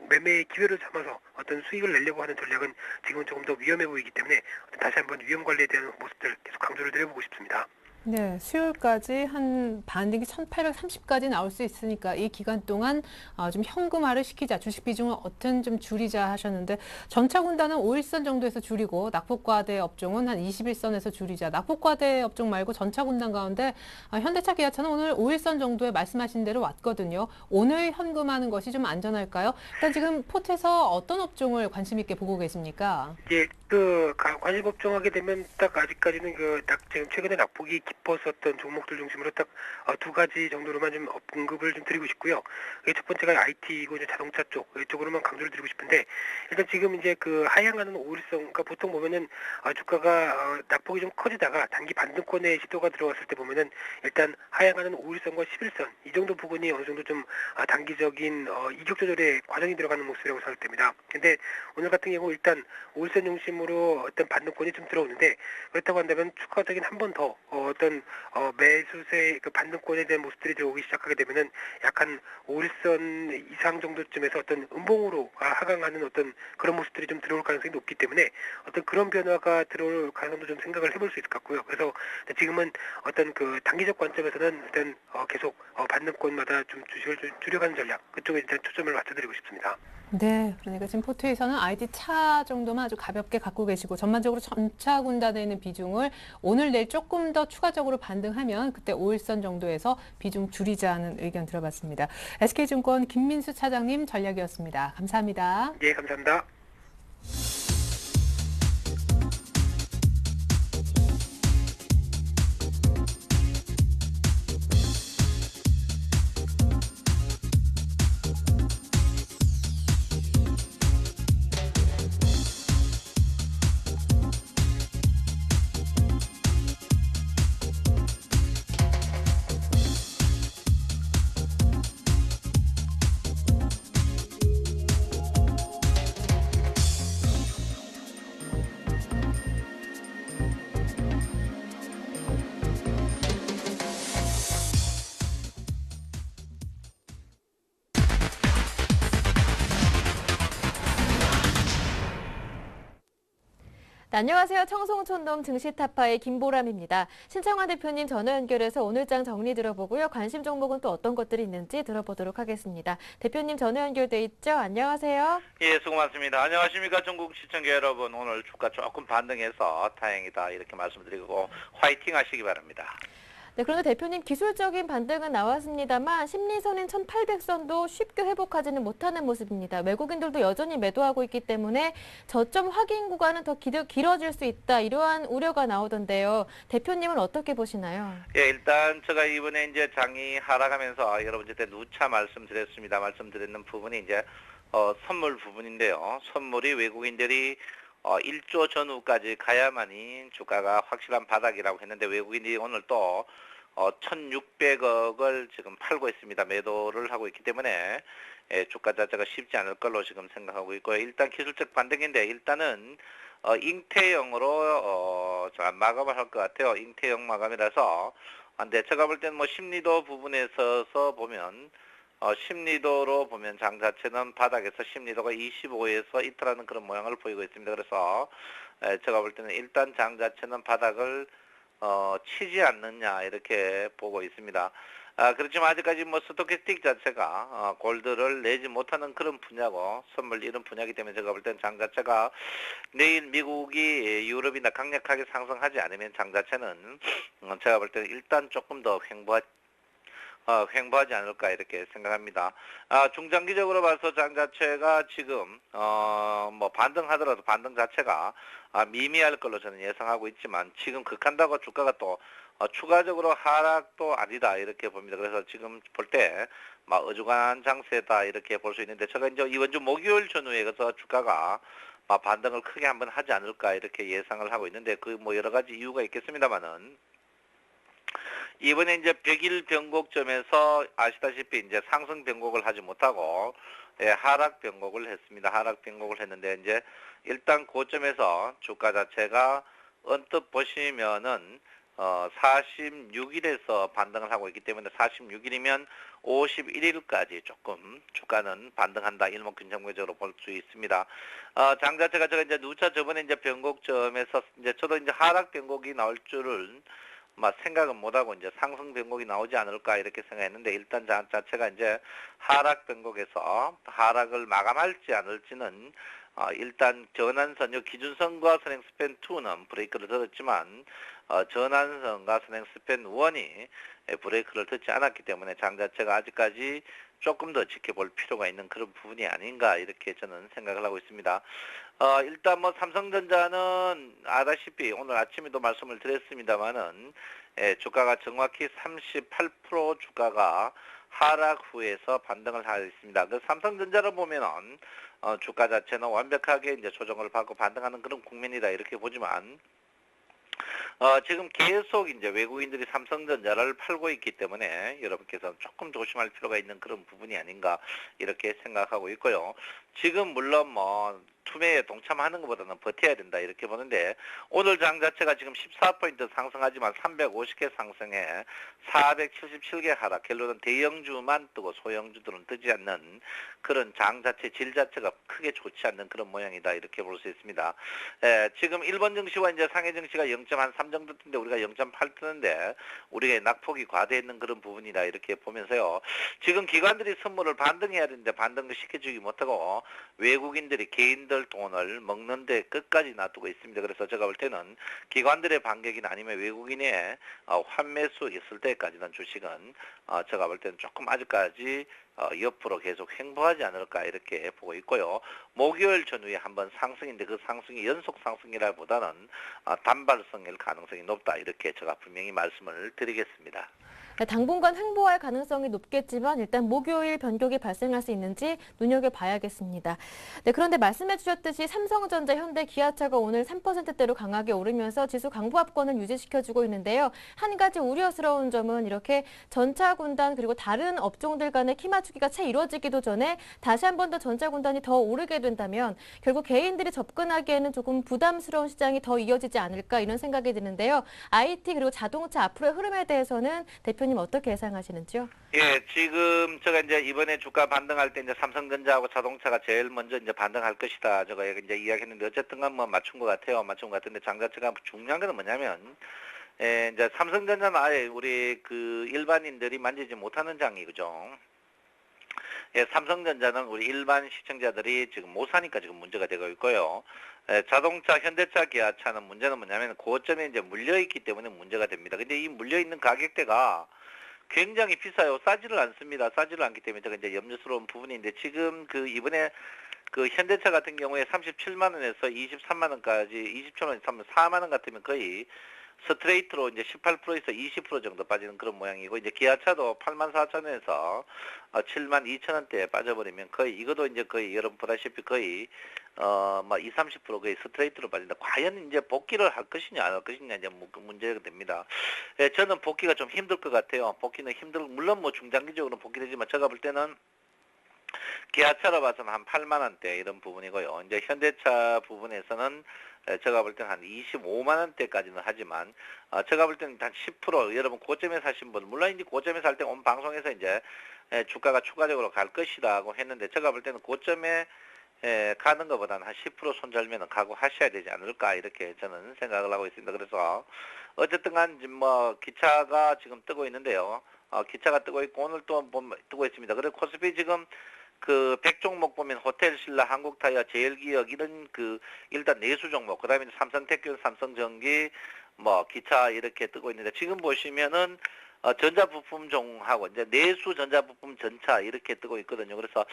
매매의 기회를 삼아서 어떤 수익을 내려고 하는 전략은 지금은 조금 더 위험해 보이기 때문에 다시 한번 위험 관리에 대한 모습들 계속 강조를 드려보고 싶습니다. 네, 수요일까지 한 반등이 1830까지 나올 수 있으니까 이 기간 동안 좀 현금화를 시키자, 주식 비중을 어떤 좀 줄이자 하셨는데 전차군단은 5일선 정도에서 줄이고 낙폭과대 업종은 한 21선에서 줄이자. 낙폭과대 업종 말고 전차군단 가운데 현대차, 기아차는 오늘 5일선 정도에 말씀하신 대로 왔거든요. 오늘 현금하는 것이 좀 안전할까요? 일단 지금 포트에서 어떤 업종을 관심 있게 보고 계십니까? 예, 관심 업종하게 되면 딱 아직까지는 지금 최근에 낙폭이 깊었었던 종목들 중심으로 딱 두 가지 정도로만 좀 언급을 좀 드리고 싶고요. 첫 번째가 IT이고 이제 자동차 이쪽으로만 강조를 드리고 싶은데 일단 지금 이제 그 하향하는 5일선, 그러니까 보통 보면은 주가가 낙폭이 좀 커지다가 단기 반등권의 시도가 들어왔을 때 보면은 일단 하향하는 5일선과 11선 이 정도 부분이 어느 정도 좀 단기적인 이격 조절의 과정이 들어가는 모습이라고 생각됩니다. 근데 오늘 같은 경우 일단 5일선 중심으로 어떤 반등권이 좀 들어오는데 그렇다고 한다면 추가적인 한 번 더 매수세 그 반등권에 대한 모습들이 들어오기 시작하게 되면은 약간 5일선 이상 정도쯤에서 어떤 음봉으로 하강하는 어떤 그런 모습들이 좀 들어올 가능성이 높기 때문에 어떤 그런 변화가 들어올 가능성도 좀 생각을 해볼 수 있을 것 같고요. 그래서 지금은 어떤 그 단기적 관점에서는 일단 계속 반등권마다 좀 주식을 좀 줄여가는 전략 그쪽에 일단 초점을 맞춰드리고 싶습니다. 네, 그러니까 지금 포트에서는 ID 차 정도만 아주 가볍게 갖고 계시고 전반적으로 전차 군단에 있는 비중을 오늘 내일 조금 더 추가적으로 반등하면 그때 5일선 정도에서 비중 줄이자는 의견 들어봤습니다. SK증권 김민수 차장님 전략이었습니다. 감사합니다. 예, 감사합니다. 안녕하세요. 청송촌돔 증시타파의 김보람입니다. 신창환 대표님 전화 연결해서 오늘 장 정리 들어보고요. 관심 종목은 또 어떤 것들이 있는지 들어보도록 하겠습니다. 대표님 전화 연결돼 있죠? 안녕하세요. 예, 수고 많습니다. 안녕하십니까 전국 시청자 여러분. 오늘 주가 조금 반등해서 다행이다 이렇게 말씀드리고 화이팅 하시기 바랍니다. 네, 그런데 대표님 기술적인 반등은 나왔습니다만 심리선인 1800선도 쉽게 회복하지는 못하는 모습입니다. 외국인들도 여전히 매도하고 있기 때문에 저점 확인 구간은 더 길어질 수 있다. 이러한 우려가 나오던데요. 대표님은 어떻게 보시나요? 예, 일단 제가 이번에 이제 장이 하락하면서 여러분한테 누차 말씀드리는 부분이 이제 선물 부분인데요. 선물이 외국인들이 1조 전후까지 가야만이 주가가 확실한 바닥이라고 했는데 외국인이 오늘 또 1,600억을 지금 팔고 있습니다. 매도를 하고 있기 때문에 주가 자체가 쉽지 않을 걸로 지금 생각하고 있고요. 일단 기술적 반등인데 일단은 잉태형으로 마감을 할 것 같아요. 잉태형 마감이라서 근데 제가 볼 때는 뭐 심리도 부분에 있어서 보면 심리도로 보면 장 자체는 바닥에서 심리도가 25에서 이탈하는 그런 모양을 보이고 있습니다. 그래서 제가 볼 때는 일단 장 자체는 바닥을 치지 않느냐 이렇게 보고 있습니다. 그렇지만 아직까지 뭐 스토캐스틱 자체가 골드를 내지 못하는 그런 분야고 선물 이런 분야이기 때문에 제가 볼 때는 장 자체가 내일 미국이 유럽이나 강력하게 상승하지 않으면 장 자체는 제가 볼 때는 일단 조금 더 횡보하지 않을까 이렇게 생각합니다. 중장기적으로 봐서 장 자체가 지금 뭐 반등하더라도 반등 자체가 미미할 걸로 저는 예상하고 있지만 지금 극한다고 주가가 또 추가적으로 하락도 아니다 이렇게 봅니다. 그래서 지금 볼 때 어중간한 장세다 이렇게 볼 수 있는데 제가 이제 이번 주 목요일 전후에 그래서 주가가 반등을 크게 한번 하지 않을까 이렇게 예상을 하고 있는데 그 뭐 여러 가지 이유가 있겠습니다만은. 이번에 이제 100일 변곡점에서 아시다시피 이제 상승 변곡을 하지 못하고 하락 변곡을 했습니다. 하락 변곡을 했는데 이제 일단 고점에서 주가 자체가 언뜻 보시면은 46일에서 반등을 하고 있기 때문에 46일이면 51일까지 조금 주가는 반등한다 일목균정매적으로 볼 수 있습니다. 장 자체가 제가 이제 누차 저번에 이제 변곡점에서 이제 저도 이제 하락 변곡이 나올 줄을 생각은 못하고 이제 상승 변곡이 나오지 않을까 이렇게 생각했는데 일단 자체가 이제 하락 변곡에서 하락을 마감할지 않을지는 일단 전환선 기준선과 선행 스팬 2는 브레이크를 들었지만 전환선과 선행 스팬 1이 브레이크를 듣지 않았기 때문에 장 자체가 아직까지 조금 더 지켜볼 필요가 있는 그런 부분이 아닌가 이렇게 저는 생각을 하고 있습니다. 일단 뭐 삼성전자는 아다시피 오늘 아침에도 말씀을 드렸습니다만은 주가가 정확히 38% 주가가 하락 후에서 반등을 하고 있습니다. 그 삼성전자를 보면은 주가 자체는 완벽하게 이제 조정을 받고 반등하는 그런 국면이다 이렇게 보지만 지금 계속 이제 외국인들이 삼성전자를 팔고 있기 때문에 여러분께서는 조금 조심할 필요가 있는 그런 부분이 아닌가 이렇게 생각하고 있고요. 지금 물론 뭐 투매에 동참하는 것보다는 버텨야 된다 이렇게 보는데 오늘 장 자체가 지금 14포인트 상승하지만 350개 상승에 477개 하락. 결론은 대형주만 뜨고 소형주들은 뜨지 않는 그런 장 자체 질 자체가 크게 좋지 않는 그런 모양이다 이렇게 볼 수 있습니다. 지금 일본 증시와 이제 상해 증시가 0.3 정도 뜨는데 우리가 0.8 뜨는데 우리가 낙폭이 과대해 있는 그런 부분이다 이렇게 보면서요. 지금 기관들이 선물을 반등해야 되는데 반등을 시켜주지 못하고 외국인들이 개인들 돈을 먹는데 끝까지 놔두고 있습니다. 그래서 제가 볼 때는 기관들의 반격이나 아니면 외국인의 환매수 있을 때까지는 주식은 제가 볼 때는 조금 아직까지 옆으로 계속 횡보하지 않을까 이렇게 보고 있고요. 목요일 전후에 한번 상승인데 그 상승이 연속 상승이라보다는 단발성일 가능성이 높다 이렇게 제가 분명히 말씀을 드리겠습니다. 당분간 횡보할 가능성이 높겠지만 일단 목요일 변곡이 발생할 수 있는지 눈여겨봐야겠습니다. 네, 그런데 말씀해 주셨듯이 삼성전자, 현대, 기아차가 오늘 3%대로 강하게 오르면서 지수 강보합권을 유지시켜주고 있는데요. 한 가지 우려스러운 점은 이렇게 전차군단 그리고 다른 업종들 간의 키 맞추기가 채 이루어지기도 전에 다시 한 번 더 전차군단이 더 오르게 된다면 결국 개인들이 접근하기에는 조금 부담스러운 시장이 더 이어지지 않을까 이런 생각이 드는데요. IT 그리고 자동차 앞으로의 흐름에 대해서는 대표님 대표님 어떻게 예상하시는지요? 예, 지금 제가 이제 이번에 주가 반등할 때 이제 삼성전자하고 자동차가 제일 먼저 이제 반등할 것이다. 제가 이제 이야기했는데 어쨌든 간 뭐 맞춘 것 같아요. 맞춘 것 같은데 장자체가 중요한 건 뭐냐면 이제 삼성전자는 아예 우리 그 일반인들이 만지지 못하는 장이 그죠? 예, 삼성전자는 우리 일반 시청자들이 지금 못 사니까 지금 문제가 되고 있고요. 자동차, 현대차, 기아차는 문제는 뭐냐면 고점에 이제 물려있기 때문에 문제가 됩니다. 근데 이 물려있는 가격대가 굉장히 비싸요. 싸지를 않습니다. 싸지를 않기 때문에 제가 이제 염려스러운 부분인데 지금 그 이번에 그 현대차 같은 경우에 37만 원에서 23만 원까지 27만 원, 4만 원 같으면 거의 스트레이트로 이제 18%에서 20% 정도 빠지는 그런 모양이고 이제 기아차도 8만 4천 원에서 7만 2천 원대에 빠져버리면 거의 이것도 이제 거의 여러분 보다시피 거의 뭐 20, 30% 거의 스트레이트로 빠진다. 과연 이제 복귀를 할 것이냐 안 할 것이냐 이제 문제가 됩니다. 예, 저는 복귀가 좀 힘들 것 같아요. 복귀는 물론 뭐 중장기적으로 복귀되지만 제가 볼 때는 기아차로 봐서는 한 8만 원대 이런 부분이고요. 이제 현대차 부분에서는 제가 볼 때는 한 25만 원대까지는 하지만 제가 볼 때는 한 10% 여러분 고점에 사신 분 물론 이제 고점에 살 때 오늘 방송에서 이제 주가가 추가적으로 갈 것이라고 했는데 제가 볼 때는 고점에 가는 것보다는 한 10% 손절면은 각오하셔야 되지 않을까 이렇게 저는 생각을 하고 있습니다. 그래서 어쨌든간 뭐 기차가 지금 뜨고 있는데요. 기차가 뜨고 있고 오늘 또 뜨고 있습니다. 그리고 코스피 지금 그 100종목 보면 호텔 신라, 한국타이어, 제일기업 이런 그 일단 내수 종목, 그다음에 삼성택균, 삼성전기, 뭐 기차 이렇게 뜨고 있는데 지금 보시면은 전자부품 종하고 이제 내수 전자부품 전차 이렇게 뜨고 있거든요. 그래서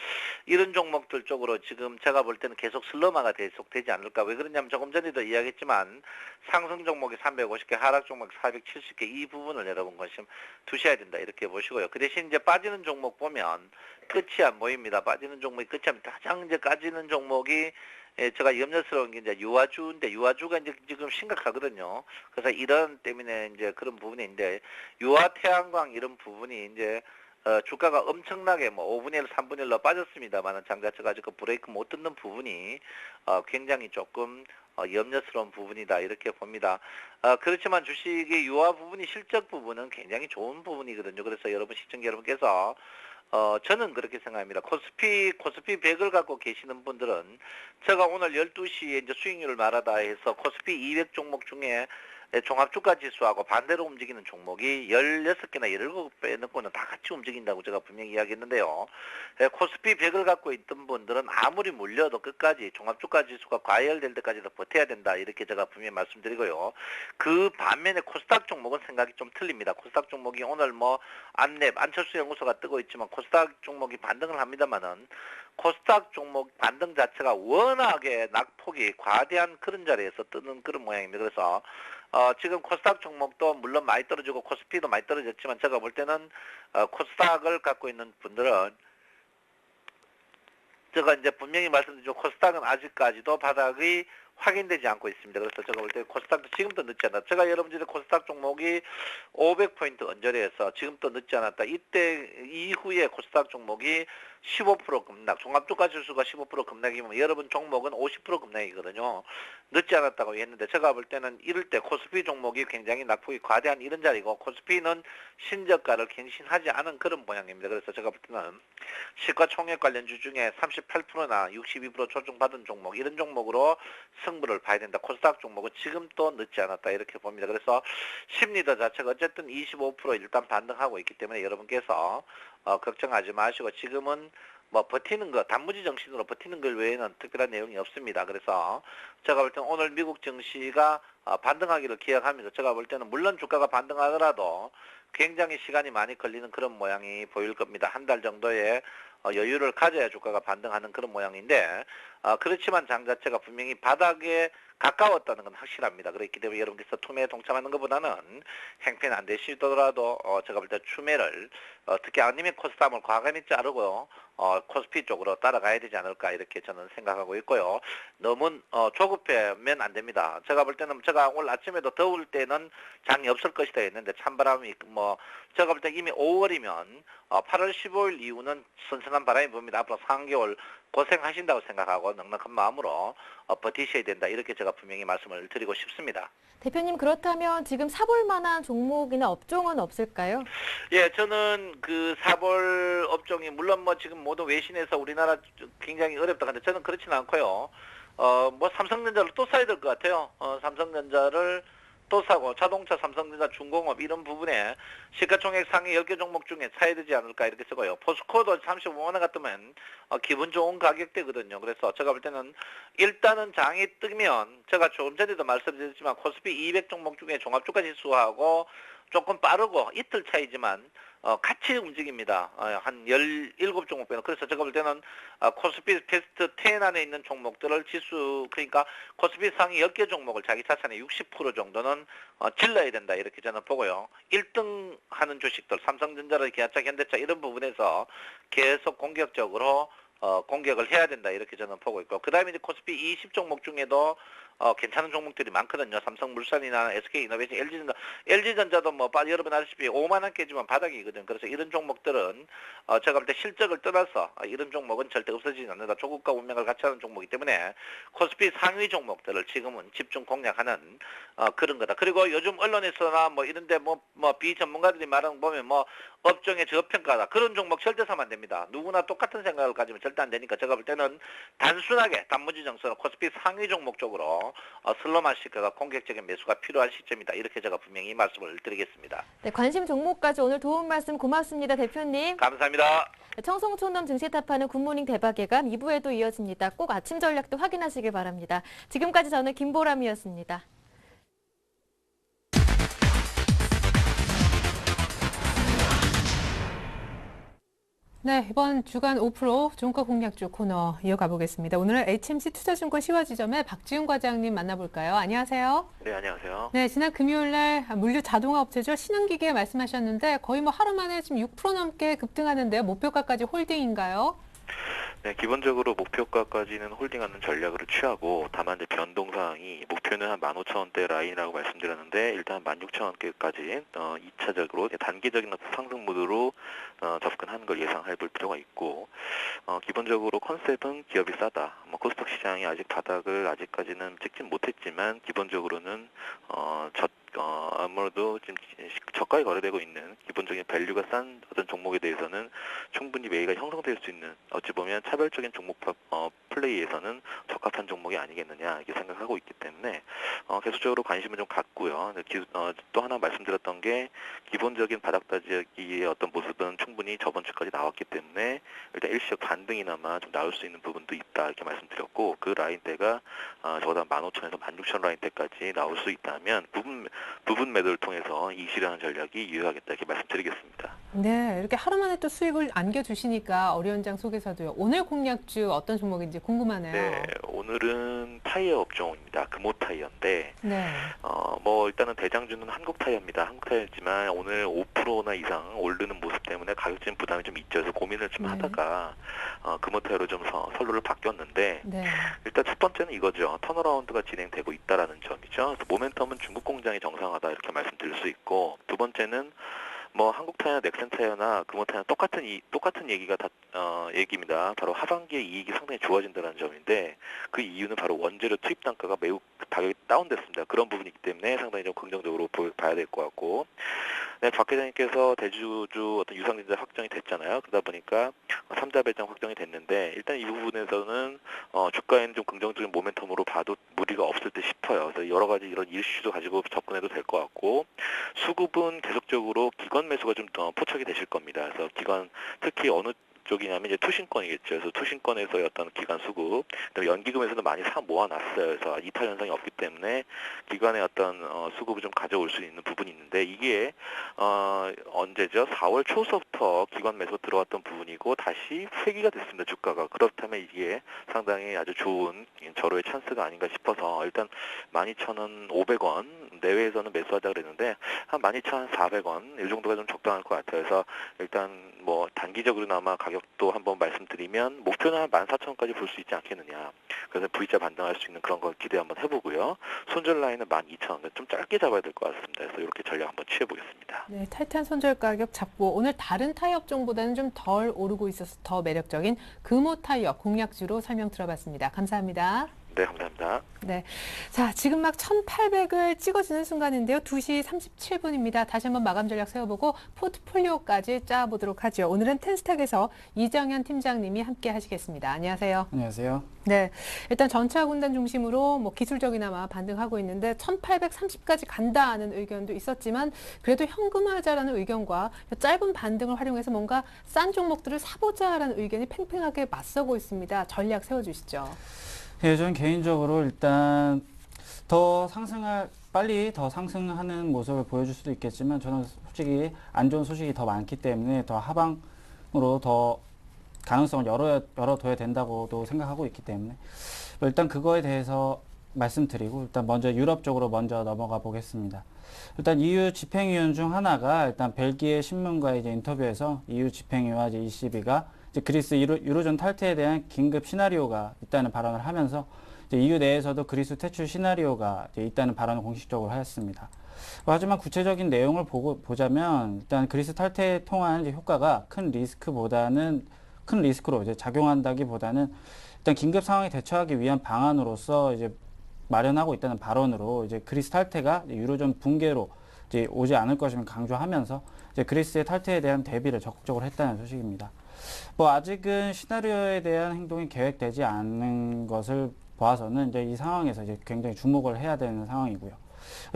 이런 종목들 쪽으로 지금 제가 볼 때는 계속 슬러마가 계속되지 않을까. 왜 그러냐면 조금 전에도 이야기했지만 상승 종목이 350개, 하락 종목이 470개 이 부분을 여러분 관심 두셔야 된다 이렇게 보시고요. 그 대신 이제 빠지는 종목 보면 끝이 안 보입니다. 빠지는 종목이 끝이 안 보입니다. 가장 이제 까지는 종목이 제가 염려스러운 게 이제 유아주인데 유아주가 이제 지금 심각하거든요. 그래서 이런 때문에 이제 그런 부분인데 유아 태양광 이런 부분이 이제 주가가 엄청나게 뭐 5분의 1, 3분의 1로 빠졌습니다만은 장자체가 지금 브레이크 못 듣는 부분이 굉장히 조금 염려스러운 부분이다 이렇게 봅니다. 그렇지만 주식의 유아 부분이 실적 부분은 굉장히 좋은 부분이거든요. 그래서 여러분 시청자 여러분께서 저는 그렇게 생각합니다. 코스피 100을 갖고 계시는 분들은 제가 오늘 12시에 이제 수익률을 말하다 해서 코스피 200 종목 중에 종합주가 지수하고 반대로 움직이는 종목이 16개나 17배 넣고는 다 같이 움직인다고 제가 분명히 이야기했는데요. 코스피 100을 갖고 있던 분들은 아무리 물려도 끝까지 종합주가 지수가 과열될 때까지도 버텨야 된다. 이렇게 제가 분명히 말씀드리고요. 그 반면에 코스닥 종목은 생각이 좀 틀립니다. 코스닥 종목이 오늘 뭐 안철수 연구소가 뜨고 있지만 코스닥 종목이 반등을 합니다만은 코스닥 종목 반등 자체가 워낙에 낙폭이 과대한 그런 자리에서 뜨는 그런 모양입니다. 그래서 지금 코스닥 종목도 물론 많이 떨어지고 코스피도 많이 떨어졌지만 제가 볼 때는 코스닥을 갖고 있는 분들은 제가 이제 분명히 말씀드리죠. 코스닥은 아직까지도 바닥이 확인되지 않고 있습니다. 그래서 제가 볼 때 코스닥도 지금도 늦지 않았다. 제가 여러분들의 코스닥 종목이 500포인트 언저리에서 지금도 늦지 않았다. 이때 이후에 코스닥 종목이 15% 급락, 종합주가 지수가 15% 급락이면 여러분 종목은 50% 급락이거든요. 늦지 않았다고 했는데 제가 볼 때는 이럴 때 코스피 종목이 굉장히 낙폭이 과대한 이런 자리고 코스피는 신저가를 갱신하지 않은 그런 모양입니다. 그래서 제가 볼 때는 시가총액 관련주 중에 38%나 62% 조정받은 종목 이런 종목으로 승부를 봐야 된다. 코스닥 종목은 지금 또 늦지 않았다 이렇게 봅니다. 그래서 심리도 자체가 어쨌든 25% 일단 반등하고 있기 때문에 여러분께서 걱정하지 마시고 지금은 뭐 버티는 거 단무지 정신으로 버티는 것 외에는 특별한 내용이 없습니다. 그래서 제가 볼 때는 오늘 미국 증시가 반등하기를 기약하면서 제가 볼 때는 물론 주가가 반등하더라도 굉장히 시간이 많이 걸리는 그런 모양이 보일 겁니다. 한 달 정도의 여유를 가져야 주가가 반등하는 그런 모양인데 그렇지만 장 자체가 분명히 바닥에 가까웠다는 건 확실합니다. 그렇기 때문에 여러분께서 투매에 동참하는 것보다는 행패는 안 되시더라도 제가 볼 때 추매를 특히 아니면 코스닥을 과감히 자르고 코스피 쪽으로 따라가야 되지 않을까 이렇게 저는 생각하고 있고요. 너무 조급하면 안 됩니다. 제가 볼 때는 제가 오늘 아침에도 더울 때는 장이 없을 것이다 했는데 찬바람이 제가 볼 때 이미 5월이면 8월 15일 이후는 선선한 바람이 붑니다. 앞으로 3개월 고생하신다고 생각하고 넉넉한 마음으로 버티셔야 된다 이렇게 제가 분명히 말씀을 드리고 싶습니다. 대표님 그렇다면 지금 사볼 만한 종목이나 업종은 없을까요? 예, 저는 그 사볼 업종이 물론 지금 모두 외신에서 우리나라 굉장히 어렵다 근데 저는 그렇지는 않고요. 삼성전자를 또 사야 될 것 같아요. 삼성전자를 또 사고 자동차, 삼성전자, 중공업 이런 부분에 시가총액 상위 10개 종목 중에 사야 되지 않을까 이렇게 쓰고요. 포스코도 35만 원 같으면 기분 좋은 가격대거든요. 그래서 제가 볼 때는 일단은 장이 뜨면 제가 조금 전에도 말씀드렸지만 코스피 200 종목 중에 종합주가 지수하고 조금 빠르고 이틀 차이지만 같이 움직입니다. 한 17종목 빼는. 그래서 제가 볼 때는 코스피 베스트 10 안에 있는 종목들을 그러니까 코스피 상위 10개 종목을 자기 자산의 60% 정도는 질러야 된다. 이렇게 저는 보고요. 1등 하는 주식들, 삼성전자를 기아차, 현대차 이런 부분에서 계속 공격적으로 공격을 해야 된다. 이렇게 저는 보고 있고. 그 다음에 이제 코스피 20 종목 중에도 괜찮은 종목들이 많거든요. 삼성물산이나 SK이노베이션, LG전자도 여러분 아시다시피 5만 원 깨지면 바닥이거든. 그래서 이런 종목들은 제가 볼 때 실적을 떠나서 이런 종목은 절대 없어지지 않는다. 조국과 운명을 같이 하는 종목이기 때문에 코스피 상위 종목들을 지금은 집중 공략하는 그런 거다. 그리고 요즘 언론에서나 이런데 비전문가들이 말하는 거 보면 업종의 저평가다. 그런 종목 절대 사면 안 됩니다. 누구나 똑같은 생각을 가지면 절대 안 되니까 제가 볼 때는 단순하게 단무지 정서는 코스피 상위 종목 쪽으로 슬로마시크가 공격적인 매수가 필요한 시점이다. 이렇게 제가 분명히 말씀을 드리겠습니다. 네, 관심 종목까지 오늘 도움 말씀 고맙습니다. 대표님. 감사합니다. 청송촌놈 증시 타파는 굿모닝 대박예감 2부에도 이어집니다. 꼭 아침 전략도 확인하시길 바랍니다. 지금까지 저는 김보람이었습니다. 네, 이번 주간 5% 종가 공략주 코너 이어가 보겠습니다. 오늘은 HMC 투자증권 시화지점의 박지훈 과장님 만나볼까요? 안녕하세요. 네, 안녕하세요. 네, 지난 금요일 날 물류 자동화 업체죠. 신흥기계 말씀하셨는데 거의 하루 만에 지금 6% 넘게 급등하는데요. 목표가까지 홀딩인가요? 네, 기본적으로 목표가까지는 홀딩하는 전략을 취하고 다만 이제 변동사항이 목표는 한 15,000원대 라인이라고 말씀드렸는데 일단 16,000원대까지 2차적으로 단기적인 상승 모드로 접근하는 걸 예상해 볼 필요가 있고 기본적으로 컨셉은 기업이 싸다. 코스닥 시장이 아직 바닥을 아직까지는 찍진 못했지만 기본적으로는 아무래도 지금 저가에 거래되고 있는 기본적인 밸류가 싼 어떤 종목에 대해서는 충분히 매기가 형성될 수 있는 어찌 보면 차별적인 종목 플레이에서는 적합한 종목이 아니겠느냐 이렇게 생각하고 있기 때문에 계속적으로 관심을 좀 갖고요. 또 하나 말씀드렸던 게 기본적인 바닥 다지기의 어떤 모습은 충분히 저번 주까지 나왔기 때문에 일단 일시적 반등이나마 좀 나올 수 있는 부분도 있다 이렇게 말씀드렸고 그 라인대가 적어도 15,000에서 16,000 라인대까지 나올 수 있다면 부분 매도를 통해서 이익실현하는 전략이 유효하겠다 이렇게 말씀드리겠습니다. 네, 이렇게 하루 만에 또 수익을 안겨주시니까 어려운 장 속에서도요. 오늘 공략주 어떤 종목인지 궁금하네요. 네, 오늘은 타이어 업종입니다. 금호 타이어인데 네. 일단은 대장주는 한국 타이어입니다. 한국 타이어지만 오늘 5%나 이상 오르는 모습 때문에 가격적인 부담이 좀 있죠. 그래서 고민을 좀 하다가 금호 타이어로 좀 선로를 바뀌었는데 네. 일단 첫 번째는 이거죠. 턴어라운드가 진행되고 있다라는 점이죠. 그래서 모멘텀은 중국 공장이 정상화다 이렇게 말씀드릴 수 있고 두 번째는 한국 타이어나 넥센 타이어나 금호 타이어나 똑같은 얘기가 얘기입니다. 바로 하반기에 이익이 상당히 좋아진다는 점인데 그 이유는 바로 원재료 투입 단가가 매우 가격이 다운됐습니다. 그런 부분이기 때문에 상당히 좀 긍정적으로 봐야 될 것 같고 네, 박 회장님께서 대주주 어떤 유상증자 확정이 됐잖아요. 그러다 보니까 3자 배당 확정이 됐는데 일단 이 부분에서는 주가에는 좀 긍정적인 모멘텀으로 봐도 무리가 없을 듯 싶어요. 그래서 여러 가지 이런 이슈도 가지고 접근해도 될 것 같고 수급은 계속적으로 기관 매수가 좀 더 포착이 되실 겁니다. 그래서 기관 특히 어느 쪽이냐면 이제 투신권이겠죠. 그래서 투신권에서의 어떤 기관 수급, 그다음에 연기금에서도 많이 사 모아놨어요. 그래서 이탈 현상이 없기 때문에 기관의 어떤 수급을 좀 가져올 수 있는 부분이 있는데 이게 언제죠? 4월 초서부터 기관 매수 들어왔던 부분이고 다시 회귀가 됐습니다. 주가가. 그렇다면 이게 상당히 아주 좋은 절호의 찬스가 아닌가 싶어서 일단 12,500원 내외에서는 매수하자 그랬는데 한 12,400원 이 정도가 좀 적당할 것 같아요. 그래서 일단 뭐 단기적으로나마 가격도 한번 말씀드리면 목표는 한 14,000원까지 볼 수 있지 않겠느냐. 그래서 V자 반등할 수 있는 그런 거 기대 한번 해보고요. 손절 라인은 12,000원, 좀 짧게 잡아야 될 것 같습니다. 그래서 이렇게 전략 한번 취해보겠습니다. 네, 타이탄 손절 가격 잡고 오늘 다른 타이어 업종보다는 좀 덜 오르고 있어서 더 매력적인 금호 타이어 공략주로 설명 들어봤습니다. 감사합니다. 네, 감사합니다. 네. 자, 지금 막 1800을 찍어주는 순간인데요. 2시 37분입니다. 다시 한번 마감 전략 세워보고 포트폴리오까지 짜보도록 하죠. 오늘은 텐스탁에서 이정현 팀장님이 함께 하시겠습니다. 안녕하세요. 안녕하세요. 네. 일단 전차 군단 중심으로 뭐 기술적이나마 반등하고 있는데 1830까지 간다는 의견도 있었지만 그래도 현금화하자라는 의견과 짧은 반등을 활용해서 뭔가 싼 종목들을 사보자라는 의견이 팽팽하게 맞서고 있습니다. 전략 세워주시죠. 예, 저는 개인적으로 일단 빨리 더 상승하는 모습을 보여줄 수도 있겠지만 저는 솔직히 안 좋은 소식이 더 많기 때문에 더 하방으로 더 가능성을 열어둬야 된다고도 생각하고 있기 때문에 일단 그거에 대해서 말씀드리고 일단 먼저 유럽 쪽으로 먼저 넘어가 보겠습니다. 일단 EU 집행위원 중 하나가 일단 벨기에 신문과의 이제 인터뷰에서 EU 집행위와 이제 ECB가 그리스 유로존 탈퇴에 대한 긴급 시나리오가 있다는 발언을 하면서 이제 EU 내에서도 그리스 퇴출 시나리오가 이제 있다는 발언을 공식적으로 하였습니다. 하지만 구체적인 내용을 보자면 일단 그리스 탈퇴에 통한 이제 효과가 큰 리스크로 이제 작용한다기보다는 일단 긴급 상황에 대처하기 위한 방안으로서 이제 마련하고 있다는 발언으로 이제 그리스 탈퇴가 유로존 붕괴로 이제 오지 않을 것임을 강조하면서 이제 그리스의 탈퇴에 대한 대비를 적극적으로 했다는 소식입니다. 뭐 아직은 시나리오에 대한 행동이 계획되지 않는 것을 보아서는 이제 이 상황에서 이제 굉장히 주목을 해야 되는 상황이고요.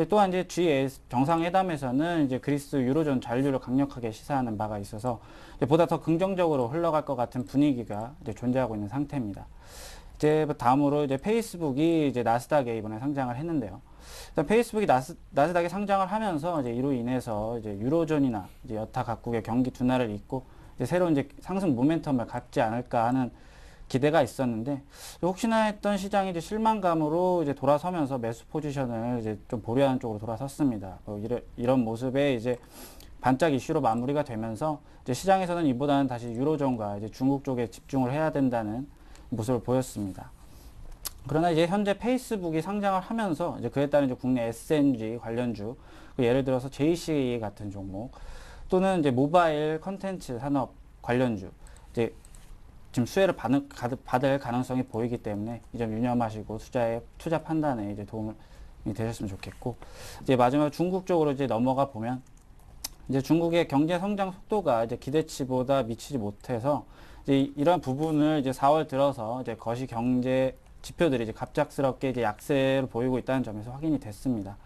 또한 이제 정상회담에서는 이제 그리스 유로존 잔류를 강력하게 시사하는 바가 있어서 보다 더 긍정적으로 흘러갈 것 같은 분위기가 이제 존재하고 있는 상태입니다. 이제 다음으로 이제 페이스북이 이제 나스닥에 이번에 상장을 했는데요. 일단 페이스북이 나스닥에 상장을 하면서 이제 이로 인해서 이제 유로존이나 이제 여타 각국의 경기 둔화를 잇고 이제 새로운 이제 상승 모멘텀을 갖지 않을까 하는 기대가 있었는데 혹시나 했던 시장이 이제 실망감으로 이제 돌아서면서 매수 포지션을 이제 좀 보류하는 쪽으로 돌아섰습니다. 이런 모습에 이제 반짝 이슈로 마무리가 되면서 이제 시장에서는 이보다는 다시 유로존과 이제 중국 쪽에 집중을 해야 된다는 모습을 보였습니다. 그러나 이제 현재 페이스북이 상장을 하면서 이제 그에 따른 이제 국내 SNG 관련주, 예를 들어서 JC 같은 종목 또는 이제 모바일 컨텐츠 산업 관련주 이제 지금 수혜를 받을 가능성이 보이기 때문에 이 점 유념하시고 투자 판단에 이제 도움이 되셨으면 좋겠고 이제 마지막으로 중국 쪽으로 이제 넘어가 보면 이제 중국의 경제 성장 속도가 이제 기대치보다 미치지 못해서 이제 이런 부분을 이제 4월 들어서 이제 거시 경제 지표들이 이제 갑작스럽게 이제 약세를 보이고 있다는 점에서 확인이 됐습니다.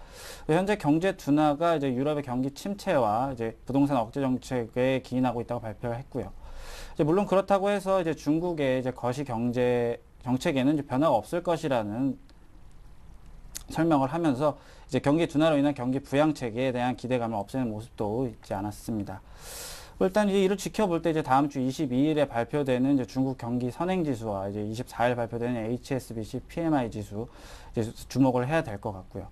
현재 경제 둔화가 이제 유럽의 경기 침체와 이제 부동산 억제 정책에 기인하고 있다고 발표를 했고요. 이제 물론 그렇다고 해서 이제 중국의 이제 거시 경제 정책에는 이제 변화가 없을 것이라는 설명을 하면서 이제 경기 둔화로 인한 경기 부양책에 대한 기대감을 없애는 모습도 있지 않았습니다. 일단 이제 이를 지켜볼 때 이제 다음 주 22일에 발표되는 이제 중국 경기 선행지수와 이제 24일 발표되는 HSBC PMI 지수 이제 주목을 해야 될 것 같고요.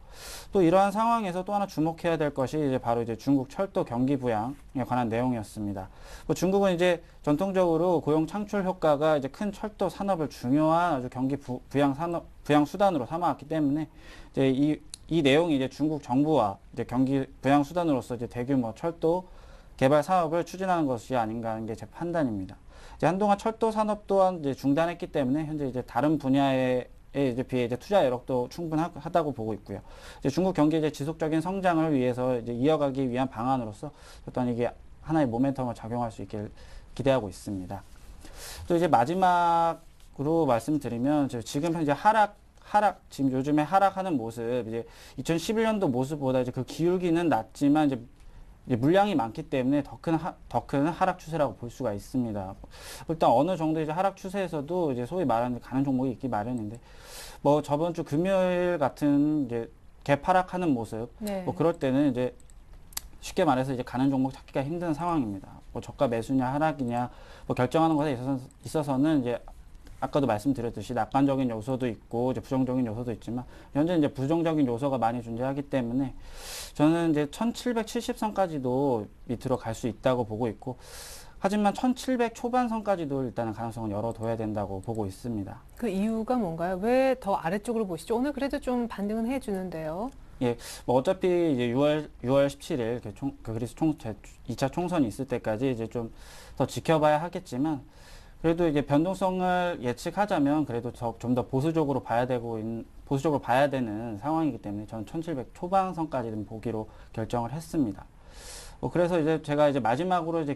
또 이러한 상황에서 또 하나 주목해야 될 것이 이제 바로 이제 중국 철도 경기 부양에 관한 내용이었습니다. 중국은 이제 전통적으로 고용 창출 효과가 이제 큰 철도 산업을 중요한 아주 경기 부양 수단으로 삼아왔기 때문에 이제 이 내용이 이제 중국 정부와 이제 경기 부양 수단으로서 이제 대규모 철도 개발 사업을 추진하는 것이 아닌가 하는 게 제 판단입니다. 이제 한동안 철도 산업 또한 이제 중단했기 때문에 현재 이제 다른 분야에 비해 이제 투자 여력도 충분하다고 보고 있고요. 이제 중국 경기 이제 지속적인 성장을 위해서 이제 이어가기 위한 방안으로서 또한 이게 하나의 모멘텀을 작용할 수 있길 기대하고 있습니다. 또 이제 마지막으로 말씀드리면 지금 현재 지금 요즘에 하락하는 모습, 이제 2011년도 모습보다 이제 그 기울기는 낮지만 이제 물량이 많기 때문에 더 큰 하락 추세라고 볼 수가 있습니다. 일단 어느 정도 이제 하락 추세에서도 이제 소위 말하는 가는 종목이 있기 마련인데, 뭐 저번 주 금요일 같은 이제 갭 하락하는 모습, 네. 뭐 그럴 때는 이제 쉽게 말해서 이제 가는 종목 찾기가 힘든 상황입니다. 뭐 저가 매수냐 하락이냐 뭐 결정하는 것에 있어서는 이제 아까도 말씀드렸듯이 낙관적인 요소도 있고 이제 부정적인 요소도 있지만 현재 이제 부정적인 요소가 많이 존재하기 때문에 저는 이제 1770선까지도 밑으로 갈 수 있다고 보고 있고 하지만 1700 초반선까지도 일단은 가능성은 열어둬야 된다고 보고 있습니다. 그 이유가 뭔가요? 왜 더 아래쪽으로 보시죠? 오늘 그래도 좀 반등은 해주는데요. 예, 뭐 어차피 이제 6월 17일 그 그리스 2차 총선이 있을 때까지 이제 좀 더 지켜봐야 하겠지만 그래도 이제 변동성을 예측하자면 그래도 좀 더 보수적으로 봐야 되는 상황이기 때문에 저는 1700 초반선까지는 보기로 결정을 했습니다. 그래서 이제 제가 이제 마지막으로 이제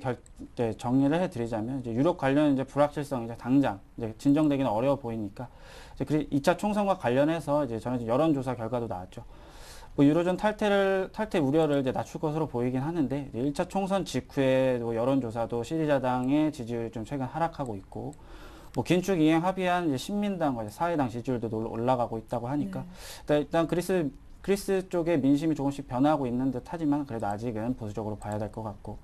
정리를 해드리자면 이제 유럽 관련 이제 불확실성 이제 당장 이제 진정되기는 어려워 보이니까 이제 2차 총선과 관련해서 이제 저는 여론조사 결과도 나왔죠. 유로존 탈퇴 우려를 이제 낮출 것으로 보이긴 하는데 1차 총선 직후에 여론조사도 시리자당의 지지율이 좀 최근 하락하고 있고 긴축 이행 합의한 이제 신민당과 사회당 지지율도 올라가고 있다고 하니까 일단 그리스 쪽의 민심이 조금씩 변하고 있는 듯 하지만 그래도 아직은 보수적으로 봐야 될 것 같고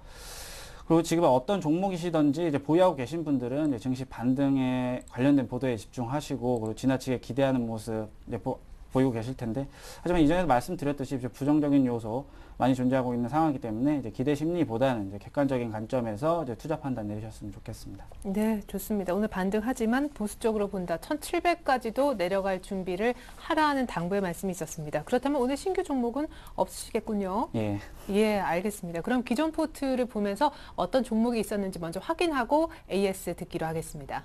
그리고 지금 어떤 종목이시든지 이제 보유하고 계신 분들은 이제 증시 반등에 관련된 보도에 집중하시고 그리고 지나치게 기대하는 모습 이제 보이고 계실 텐데 하지만 이전에도 말씀드렸듯이 이제 부정적인 요소 많이 존재하고 있는 상황이기 때문에 이제 기대 심리보다는 이제 객관적인 관점에서 이제 투자 판단 내리셨으면 좋겠습니다. 네, 좋습니다. 오늘 반등하지만 보수적으로 본다. 1700까지도 내려갈 준비를 하라는 당부의 말씀이 있었습니다. 그렇다면 오늘 신규 종목은 없으시겠군요. 예. 예, 알겠습니다. 그럼 기존 포트를 보면서 어떤 종목이 있었는지 먼저 확인하고 AS 듣기로 하겠습니다.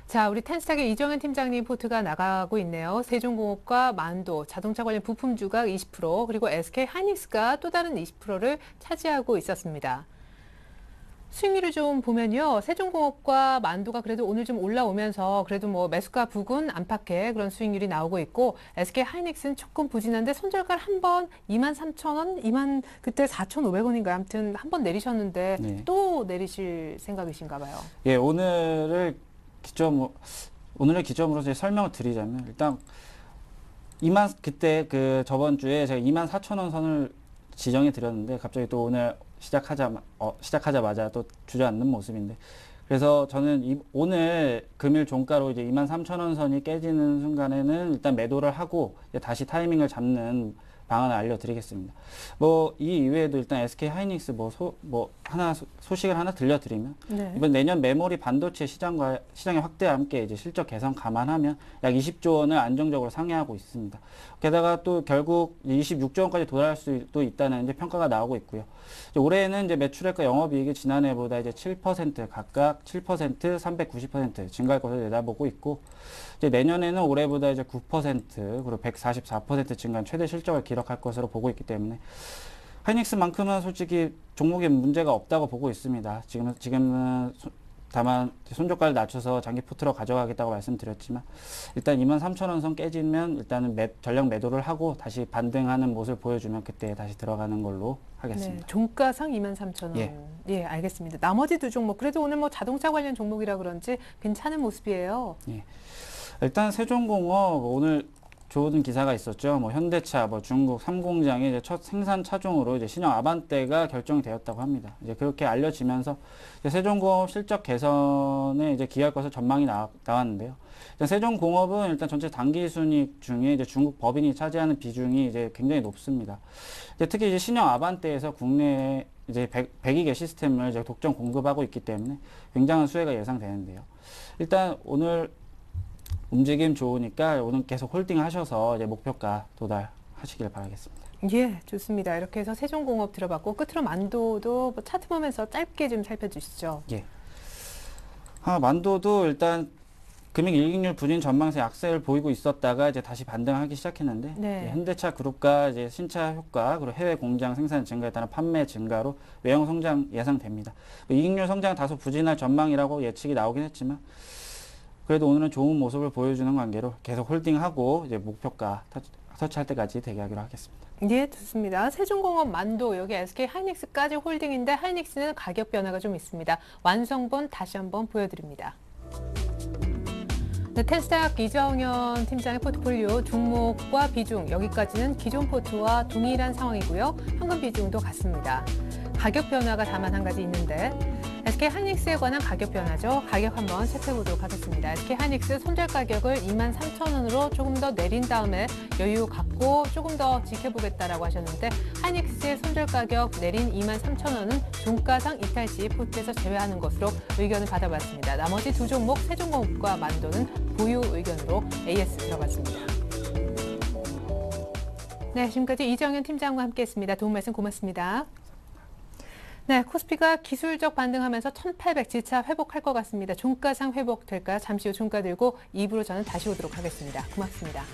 자, 우리 텐스탁의 이정현 팀장님 포트가 나가고 있네요. 세종공업과 만도, 자동차 관련 부품 주가 20%, 그리고 SK 하이닉스가 또 다른 20%를 차지하고 있었습니다. 수익률을 좀 보면요. 세종공업과 만도가 그래도 오늘 좀 올라오면서 그래도 뭐 매수가 부근 안팎의 그런 수익률이 나오고 있고 SK 하이닉스는 조금 부진한데 손절가 한 번 23,000원, 그때 4,500원인가요? 아무튼 한 번 내리셨는데 네. 또 내리실 생각이신가 봐요. 예, 오늘을 기점으로 이제 설명을 드리자면 일단 그때 그 저번 주에 제가 24,000원 선을 지정해 드렸는데 갑자기 또 오늘 시작하자마자 또 주저앉는 모습인데 그래서 저는 오늘 금일 종가로 이제 23,000원 선이 깨지는 순간에는 일단 매도를 하고 이제 다시 타이밍을 잡는 방안을 알려드리겠습니다. 이 이외에도 일단 SK 하이닉스 소식을 하나 들려드리면 네. 이번 내년 메모리 반도체 시장의 확대와 함께 이제 실적 개선 감안하면 약 20조 원을 안정적으로 상회하고 있습니다. 게다가 또 결국 26조 원까지 도달할 수도 있다는 이제 평가가 나오고 있고요. 이제 올해는 이제 매출액과 영업이익이 지난해보다 이제 7% 각각 7%, 390% 증가할 것을 내다보고 있고 이제 내년에는 올해보다 이제 9% 그리고 144% 증가한 최대 실적을 기록할 것으로 보고 있기 때문에 하이닉스만큼은 솔직히 종목에 문제가 없다고 보고 있습니다. 지금은 다만 손절가를 낮춰서 장기 포트로 가져가겠다고 말씀드렸지만 일단 23,000원 선 깨지면 일단은 전량 매도를 하고 다시 반등하는 모습을 보여주면 그때 다시 들어가는 걸로 하겠습니다. 네, 종가상 23,000원. 예, 알겠습니다. 나머지 두 종목 그래도 오늘 자동차 관련 종목이라 그런지 괜찮은 모습이에요. 예. 일단 세종공업 오늘 좋은 기사가 있었죠. 현대차, 중국 3공장의 이제 첫 생산 차종으로 이제 신형 아반떼가 결정이 되었다고 합니다. 이제 그렇게 알려지면서 이제 세종공업 실적 개선에 이제 기여할 것을 전망이 나왔는데요. 일단 세종공업은 일단 전체 당기순이익 중에 이제 중국 법인이 차지하는 비중이 이제 굉장히 높습니다. 이제 특히 이제 신형 아반떼에서 국내에 이제 102개 시스템을 이제 독점 공급하고 있기 때문에 굉장한 수혜가 예상되는데요. 일단 오늘 움직임 좋으니까 오늘 계속 홀딩 하셔서 이제 목표가 도달하시길 바라겠습니다. 예, 좋습니다. 이렇게 해서 세종공업 들어봤고 끝으로 만도도 차트 보면서 짧게 좀 살펴주시죠. 예. 만도도 일단 금융 일익률 부진 전망세 약세를 보이고 있었다가 이제 다시 반등하기 시작했는데 네. 현대차 그룹과 이제 신차 효과 그리고 해외 공장 생산 증가에 따른 판매 증가로 외형 성장 예상됩니다. 이익률 성장 다소 부진할 전망이라고 예측이 나오긴 했지만 그래도 오늘은 좋은 모습을 보여주는 관계로 계속 홀딩하고 이제 목표가 터치할 때까지 대기하기로 하겠습니다. 예, 좋습니다. 세종공업 만도, 여기 SK 하이닉스까지 홀딩인데 하이닉스는 가격 변화가 좀 있습니다. 완성본 다시 한번 보여드립니다. 네, 텐스탁 이정현 팀장의 포트폴리오 종목과 비중, 여기까지는 기존 포트와 동일한 상황이고요. 현금 비중도 같습니다. 가격 변화가 다만 한 가지 있는데 SK 하이닉스에 관한 가격 변화죠. 가격 한번 체크해보도록 하겠습니다. SK 하이닉스 손절 가격을 23,000원으로 조금 더 내린 다음에 여유 갖고 조금 더 지켜보겠다라고 하셨는데 하이닉스의 손절 가격 내린 23,000원은 종가상 이탈 시 포트에서 제외하는 것으로 의견을 받아봤습니다. 나머지 두 종목 세종공업과 만도는 보유 의견으로 AS 들어갔습니다. 네, 지금까지 이정현 팀장과 함께했습니다. 도움 말씀 고맙습니다. 네, 코스피가 기술적 반등하면서 1,800 지차 회복할 것 같습니다. 종가상 회복될까요? 잠시 후 종가 들고 2부로 저는 다시 오도록 하겠습니다. 고맙습니다.